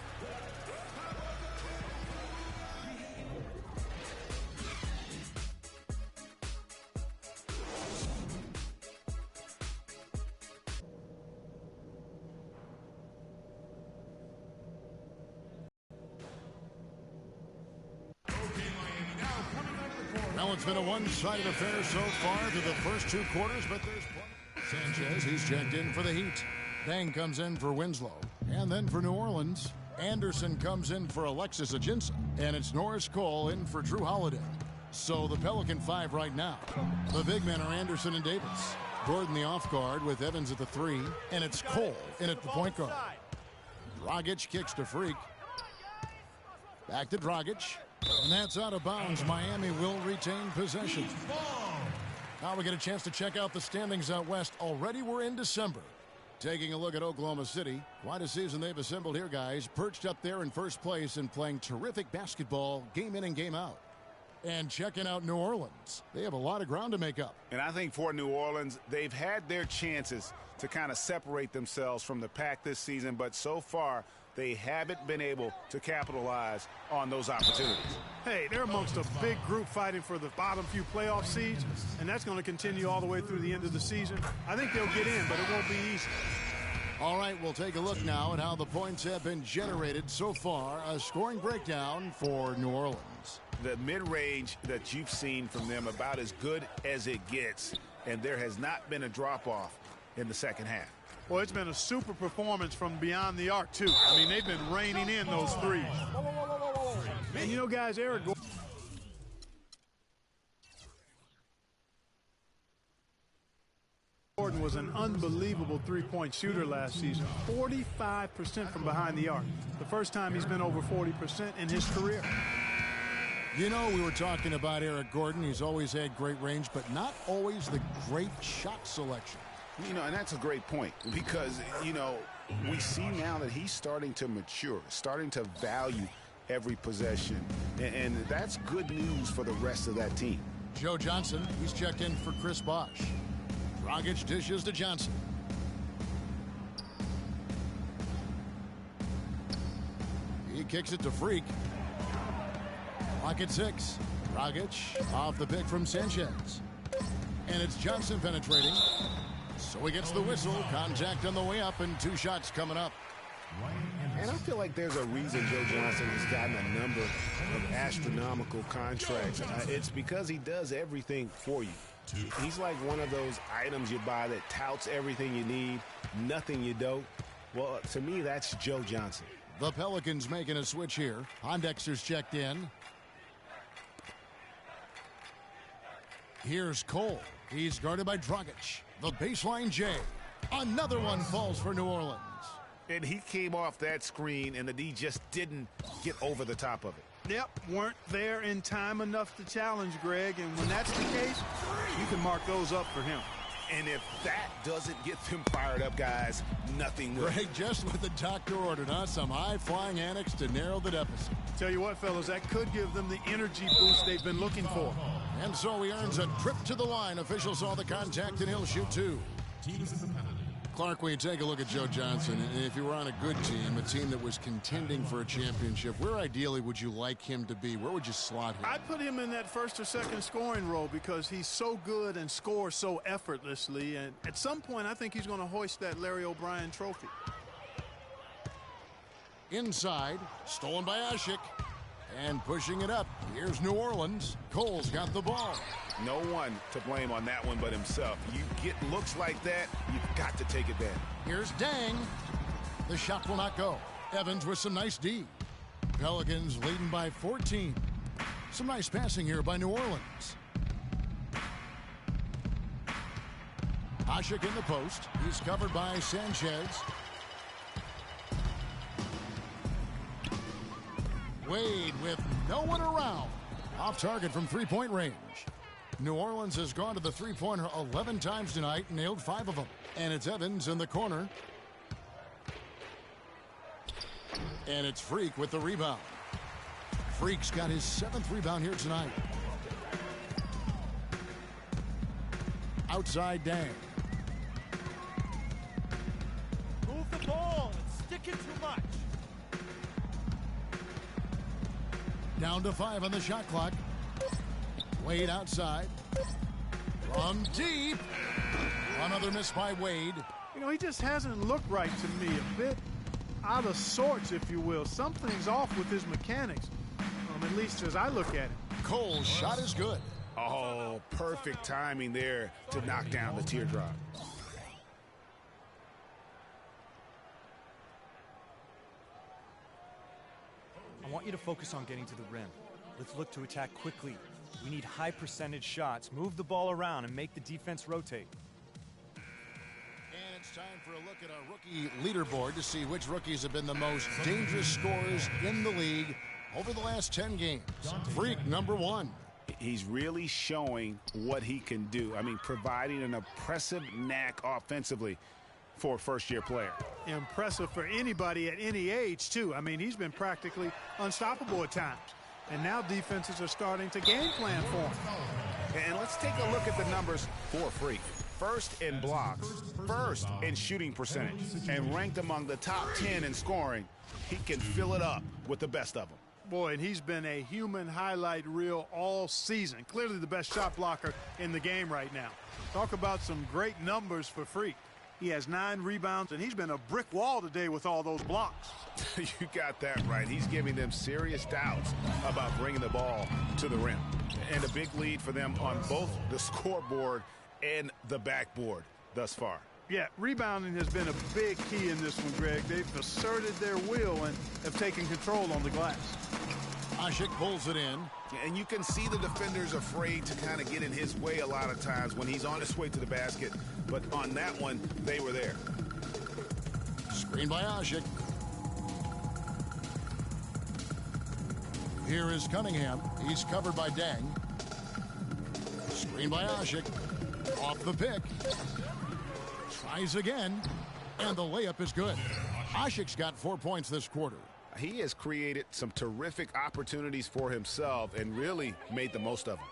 Well, it's been a one-sided affair so far to the first 2 quarters, but there's plenty. Sanchez, he's checked in for the Heat. Deng comes in for Winslow. And then for New Orleans, Anderson comes in for Alexis Ajinça. And it's Norris Cole in for Drew Holiday. So the Pelican 5 right now. The big men are Anderson and Davis. Gordon the off guard with Evans at the 3. And it's Cole in at the point guard. Dragic kicks to Freak. Back to Dragic. And that's out of bounds. Miami will retain possession. Now we get a chance to check out the standings out west. Already we're in December. Taking a look at Oklahoma City. Quite a season they've assembled here, guys. Perched up there in first place and playing terrific basketball game in and game out. And checking out New Orleans. They have a lot of ground to make up. And I think for New Orleans, they've had their chances to kind of separate themselves from the pack this season, but so far they haven't been able to capitalize on those opportunities. Hey, they're amongst a big group fighting for the bottom few playoff seeds, and that's going to continue all the way through the end of the season. I think they'll get in, but it won't be easy. All right, we'll take a look now at how the points have been generated so far. A scoring breakdown for New Orleans. The mid-range that you've seen from them about as good as it gets, and there has not been a drop-off in the second half. Well, it's been a super performance from beyond the arc, too. I mean, they've been raining in those threes. And, you know, guys, Eric Gordon was an unbelievable three-point shooter last season. 45% from behind the arc. The first time he's been over 40% in his career. You know, we were talking about Eric Gordon. He's always had great range, but not always the great shot selection. You know, and that's a great point because, you know, we see now that he's starting to mature, starting to value every possession. And that's good news for the rest of that team. Joe Johnson, he's checked in for Chris Bosh. Dragic dishes to Johnson. He kicks it to Freak. Clock at 6. Dragic off the pick from Sanchez. And it's Johnson penetrating. So he gets the whistle. Contact on the way up and 2 shots coming up. And I feel like there's a reason Joe Johnson has gotten a number of astronomical contracts. It's because he does everything for you. He's like one of those items you buy that touts everything you need, nothing you don't. Well, to me, that's Joe Johnson. The Pelicans making a switch here. Pondexter's checked in. Here's Cole. He's guarded by Dragic. The baseline J. Another one falls for New Orleans. And he came off that screen, and the D just didn't get over the top of it. Yep, weren't there in time enough to challenge Greg, and when that's the case, you can mark those up for him. And if that doesn't get them fired up, guys, nothing will. Greg just what the doctor ordered, huh? Some high-flying annex to narrow the deficit. Tell you what, fellas, that could give them the energy boost they've been looking for. And so he earns a trip to the line. Officials saw the contact, and he'll shoot 2. Clark, when you take a look at Joe Johnson, and if you were on a good team, a team that was contending for a championship, where ideally would you like him to be? Where would you slot him? I'd put him in that first or second scoring role because he's so good and scores so effortlessly. And at some point, I think he's going to hoist that Larry O'Brien trophy. Inside, stolen by Ashik. And pushing it up. Here's New Orleans. Cole's got the ball. No one to blame on that one but himself. You get looks like that, you've got to take advantage. Here's Dang. The shot will not go. Evans with some nice D. Pelicans leading by 14. Some nice passing here by New Orleans. Ashik in the post. He's covered by Sanchez. Wade with no one around. Off target from three-point range. New Orleans has gone to the three-pointer 11 times tonight, nailed 5 of them. And it's Evans in the corner. And it's Freak with the rebound. Freak's got his 7th rebound here tonight. Outside Dang. Move the ball and stick it too much. Down to 5 on the shot clock. Wade outside. From deep. Another miss by Wade. You know, he just hasn't looked right to me. A bit out of sorts, if you will. Something's off with his mechanics, at least as I look at it. Cole's shot is good. Oh, perfect timing there to knock down the teardrop. I want you to focus on getting to the rim. Let's look to attack quickly. We need high percentage shots. Move the ball around and make the defense rotate. And it's time for a look at our rookie leaderboard to see which rookies have been the most dangerous scorers in the league over the last 10 games. Freak, number 1. He's really showing what he can do. I mean, providing an impressive knack offensively for a first-year player. Impressive for anybody at any age, too. I mean, he's been practically unstoppable at times. And now defenses are starting to game plan for him. And let's take a look at the numbers for Freak. First in blocks, first in shooting percentage, and ranked among the top 10 in scoring. He can fill it up with the best of them. Boy, and he's been a human highlight reel all season. Clearly the best shot blocker in the game right now. Talk about some great numbers for Freak. He has 9 rebounds, and he's been a brick wall today with all those blocks. You got that right. He's giving them serious doubts about bringing the ball to the rim. And a big lead for them on both the scoreboard and the backboard thus far. Yeah, rebounding has been a big key in this one, Greg. They've asserted their will and have taken control on the glass. Asik pulls it in. And you can see the defenders afraid to kind of get in his way a lot of times when he's on his way to the basket. But on that one, they were there. Screen by Asik. Here is Cunningham. He's covered by Dang. Screen by Asik. Off the pick. Tries again. And the layup is good. Asik's got 4 points this quarter. He has created some terrific opportunities for himself and really made the most of them.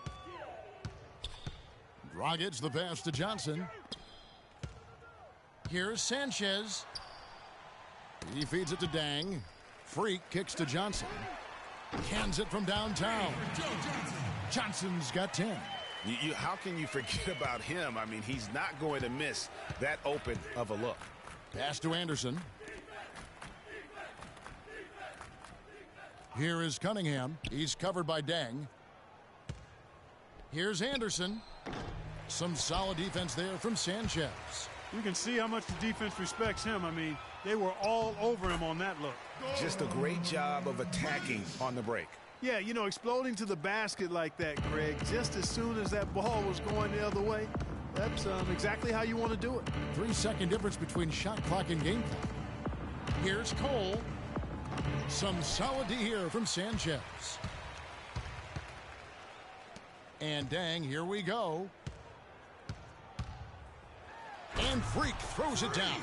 Dragic the pass to Johnson. Here's Sanchez. He feeds it to Dang. Freak kicks to Johnson. Cans it from downtown. Johnson's got 10. How can you forget about him? I mean, he's not going to miss that open of a look. Pass to Anderson. Here is Cunningham. He's covered by Dang. Here's Anderson. Some solid defense there from Sanchez. You can see how much the defense respects him. I mean, they were all over him on that look. Just a great job of attacking on the break. Yeah, you know, exploding to the basket like that, Greg, just as soon as that ball was going the other way, that's exactly how you want to do it. 3-second difference between shot clock and game clock. Here's Cole. Some solid D here from Sanchez. And Dang, here we go. And Freak throws it down.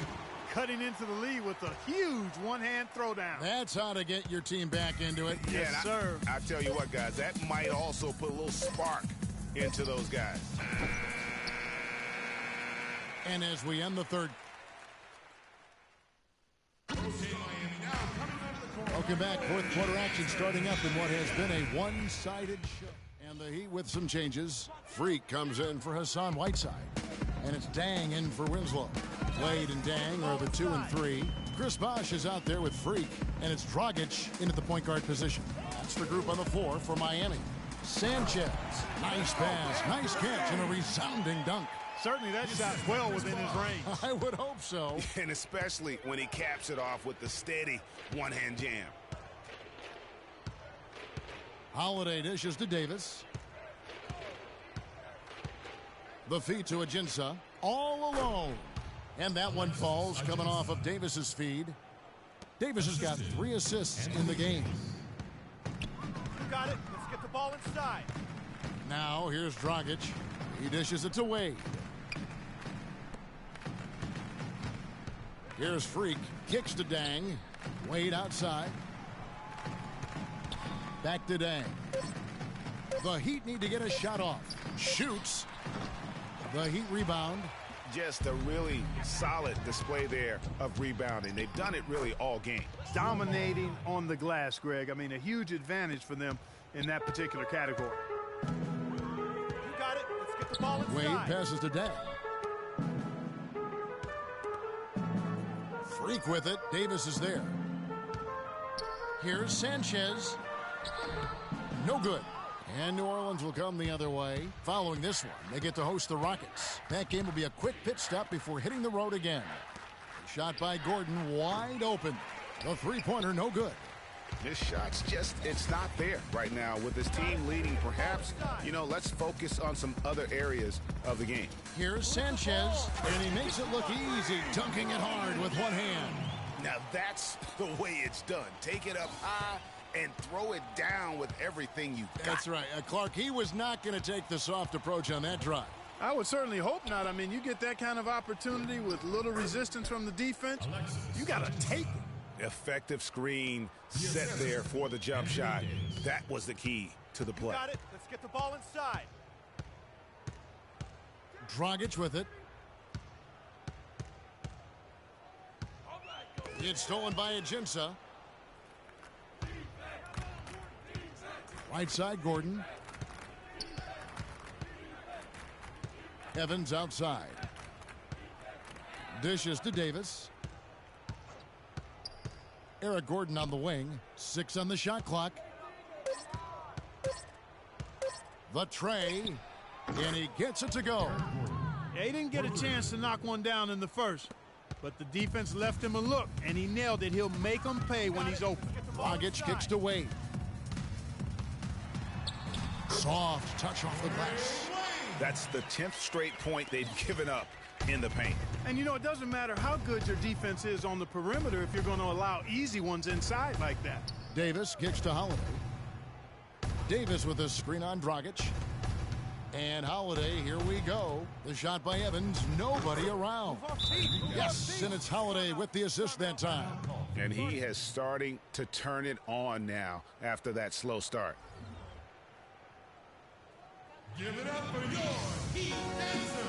Cutting into the lead with a huge one-hand throwdown. That's how to get your team back into it. Yes, sir. I tell you what, guys, that might also put a little spark into those guys. And as we end the third. Welcome back. Fourth quarter action starting up in what has been a one-sided show. And the Heat with some changes. Freak comes in for Hassan Whiteside. And it's Dang in for Winslow. Wade and Dang are the 2 and 3. Chris Bosh is out there with Freak. And it's Dragic in at the point guard position. That's the group on the floor for Miami. Sanchez. Nice pass, nice catch, and a resounding dunk. Certainly that shot well within his range. I would hope so. And especially when he caps it off with the steady one-hand jam. Holiday dishes to Davis. The feed to Ajinça. All alone. And that one falls coming off of Davis's feed. Davis has got 3 assists in the game. You got it. Let's get the ball inside. Now here's Dragic. He dishes it to Wade. Here's Freak. Kicks to Dang. Wade outside. Back to Dang. The Heat need to get a shot off. Shoots. The Heat rebound. Just a really solid display there of rebounding. They've done it really all game. Dominating on the glass, Greg. I mean, a huge advantage for them in that particular category. You got it. Let's get the ball inside. Wade passes to Dang. Freak with it. Davis is there. Here's Sanchez. No good. And New Orleans will come the other way. Following this one, they get to host the Rockets. That game will be a quick pit stop before hitting the road again. Shot by Gordon, wide open. The three-pointer, no good. This shot's just, it's not there right now with this team leading. Perhaps, let's focus on some other areas of the game. Here's Sanchez, and he makes it look easy, dunking it hard with one hand. Now that's the way it's done. Take it up high and throw it down with everything you got. That's right. Clark, he was not going to take the soft approach on that drive. I would certainly hope not. I mean, you get that kind of opportunity with little resistance from the defense, you got to take it. Effective screen set there for the jump shot. That was the key to the play. Got it. Let's get the ball inside. Dragic with it. It's stolen by Ajinça. Right side, Gordon. Evans outside. Dishes to Davis. Eric Gordon on the wing. 6 on the shot clock. The tray. And he gets it to go. Yeah, he didn't get a chance to knock one down in the first, but the defense left him a look, and he nailed it. He'll make him pay when he's open. Dragic kicks to Wade. Soft touch off the glass. That's the 10th straight point they've given up in the paint. And you know, it doesn't matter how good your defense is on the perimeter if you're going to allow easy ones inside like that. Davis kicks to Holiday. Davis with a screen on Dragic. And Holiday, here we go. The shot by Evans, nobody around. Yes, and it's Holiday with the assist that time. And he is starting to turn it on now after that slow start. Give it up for your Heat Dancers.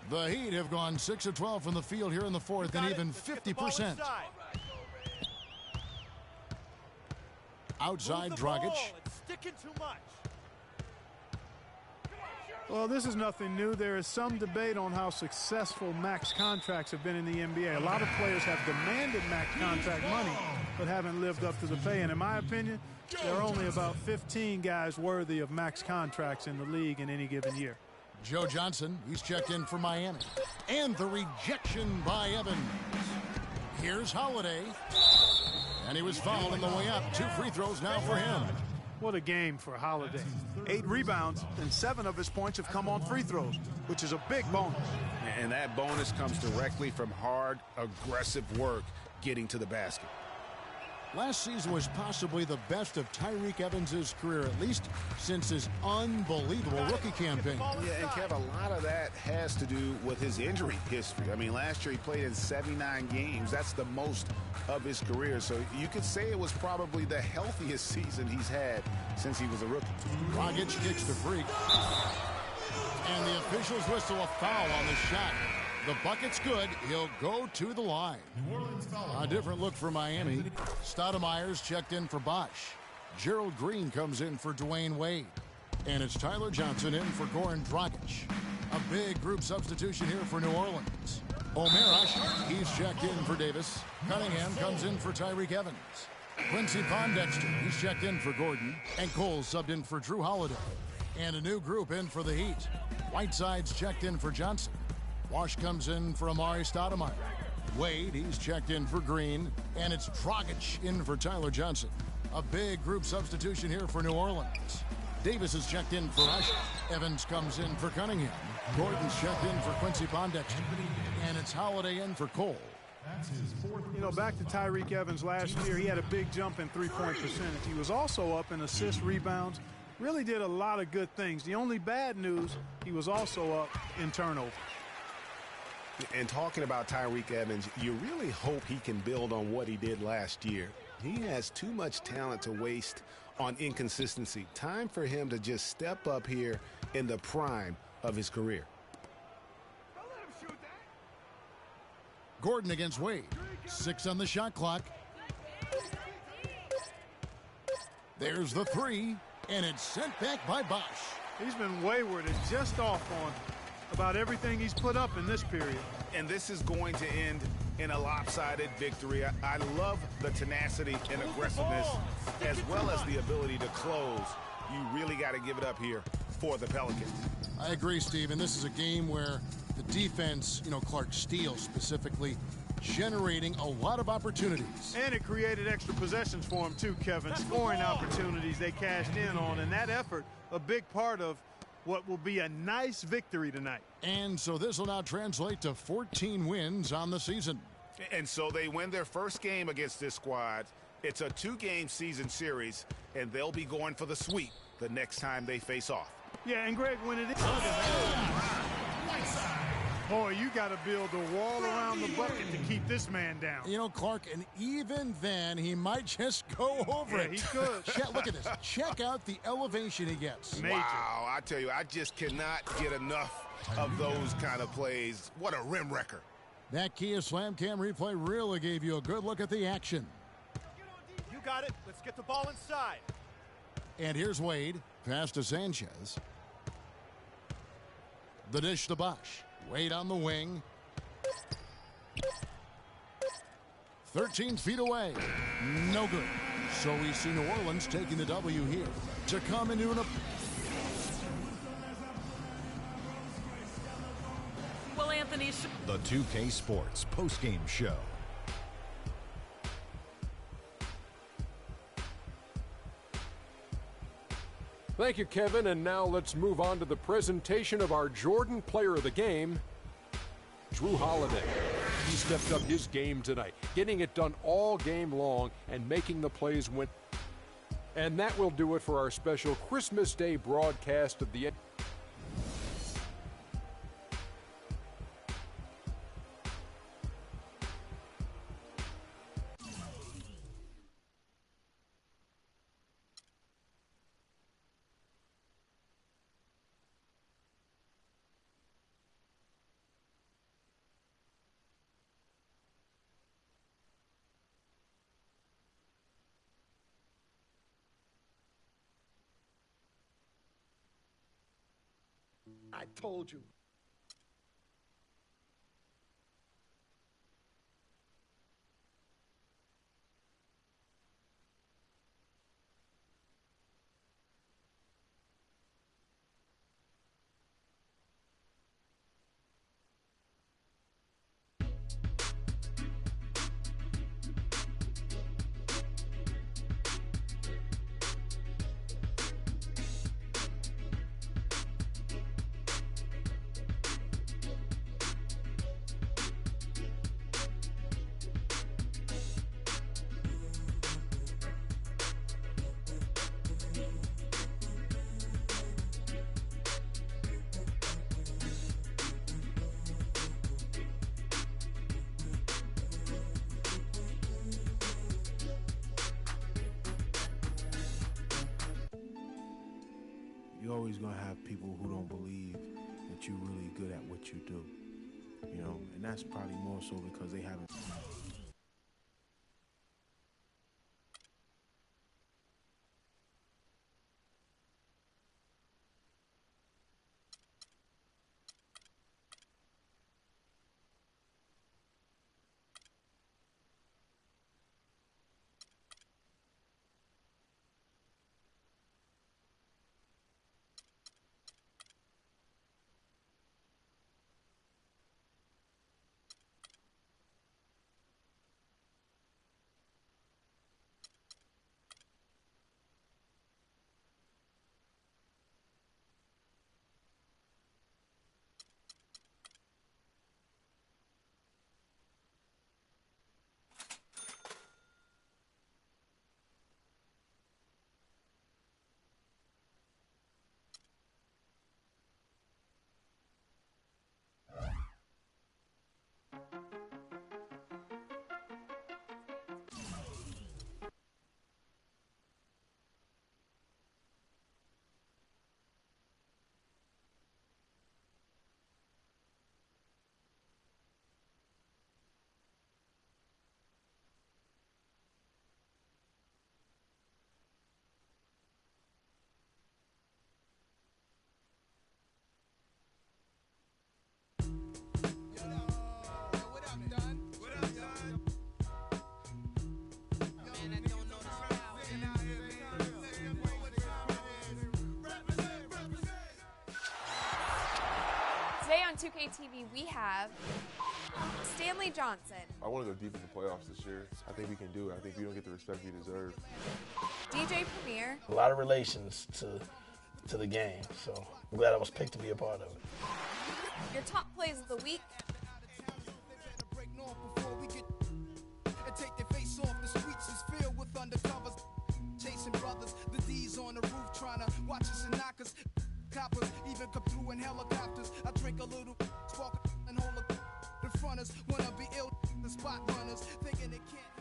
The Heat have gone 6 of 12 from the field here in the fourth, and even 50%. Outside, Dragic. It's sticking too much. Well, this is nothing new. There is some debate on how successful max contracts have been in the NBA. A lot of players have demanded max contract money, but haven't lived up to the pay. And in my opinion, there are only about 15 guys worthy of max contracts in the league in any given year. Joe Johnson, he's checked in for Miami. And the rejection by Evans. Here's Holiday. And he was fouled on the way up. 2 free throws now for him. What a game for Holiday. 8 rebounds, and 7 of his points have come on free throws, which is a big bonus. And that bonus comes directly from hard, aggressive work getting to the basket. Last season was possibly the best of Tyreke Evans' career, at least since his unbelievable rookie campaign. Yeah, and Kev, a lot of that has to do with his injury history. I mean, last year he played in 79 games. That's the most of his career. So you could say it was probably the healthiest season he's had since he was a rookie. Dragic kicks to Freak. And the officials whistle a foul on the shot. The bucket's good. He'll go to the line. A different look for Miami. Stoudemire's checked in for Bosch. Gerald Green comes in for Dwayne Wade. And it's Tyler Johnson in for Goran Dragic. A big group substitution here for New Orleans. Omeras, he's checked in for Davis. Cunningham comes in for Tyreke Evans. Quincy Pondexter, he's checked in for Gordon. And Cole subbed in for Drew Holiday. And a new group in for the Heat. Whiteside's checked in for Johnson. Wash comes in for Amari Stoudemire. Wade, he's checked in for Green. And it's Dragic in for Tyler Johnson. A big group substitution here for New Orleans. Davis is checked in for Usher. Evans comes in for Cunningham. Gordon's checked in for Quincy Pondexter. And it's Holiday in for Cole. You know, back to Tyreke Evans last year, he had a big jump in three-point percentage. He was also up in assists, rebounds. Really did a lot of good things. The only bad news, he was also up in turnover. And talking about Tyreke Evans, you really hope he can build on what he did last year. He has too much talent to waste on inconsistency. Time for him to just step up here in the prime of his career. Gordon against Wade. 6 on the shot clock. There's the 3, and it's sent back by Bosch. He's been wayward and just off on about everything he's put up in this period. And this is going to end in a lopsided victory. I love the tenacity and aggressiveness as well as the ability to close. You really got to give it up here for the Pelicans. I agree, Steve, and this is a game where the defense, Clark Steele specifically, generating a lot of opportunities. And it created extra possessions for him too, Kevin. Scoring opportunities they cashed in on, and that effort, a big part of what will be a nice victory tonight. And so this will now translate to 14 wins on the season. And so they win their first game against this squad. It's a 2-game season series, and they'll be going for the sweep the next time they face off. Yeah, and Greg, when it is... Boy, you got to build a wall around the bucket to keep this man down. You know, Clark, and even then, he might just go over it. He could. Look at this. Check out the elevation he gets. Major. Wow, I tell you, I just cannot get enough of those kind of plays. What a rim wrecker. That Kia Slam Cam replay really gave you a good look at the action. You got it. Let's get the ball inside. And here's Wade. Pass to Sanchez. The dish to Bosch. Wade on the wing. 13 feet away. No good. So we see New Orleans taking the W here to come into an... Well, Anthony... The 2K Sports postgame show. Thank you, Kevin. And now let's move on to the presentation of our Jordan Player of the Game, Drew Holiday. He stepped up his game tonight, getting it done all game long and making the plays win. And that will do it for our special Christmas Day broadcast of the... I told you. You're always going to have people who don't believe that you're really good at what you do, you know, and that's probably more so because they haven't. Today on 2K TV, we have Stanley Johnson, I want to go deep in the playoffs this year. I think we can do it. I think we don't get the respect we deserve. DJ Premier, A lot of relations to the game, so I'm glad I was picked to be a part of it. your top plays of the week, Take their face off, the streets is filled with undercovers. Chasing brothers, the D's on the roof trying to watch us and knock us. Coppers even come through in helicopters. I drink a little, walk and buttonhole. The fronters wanna be ill, the spot runners, thinking they can't.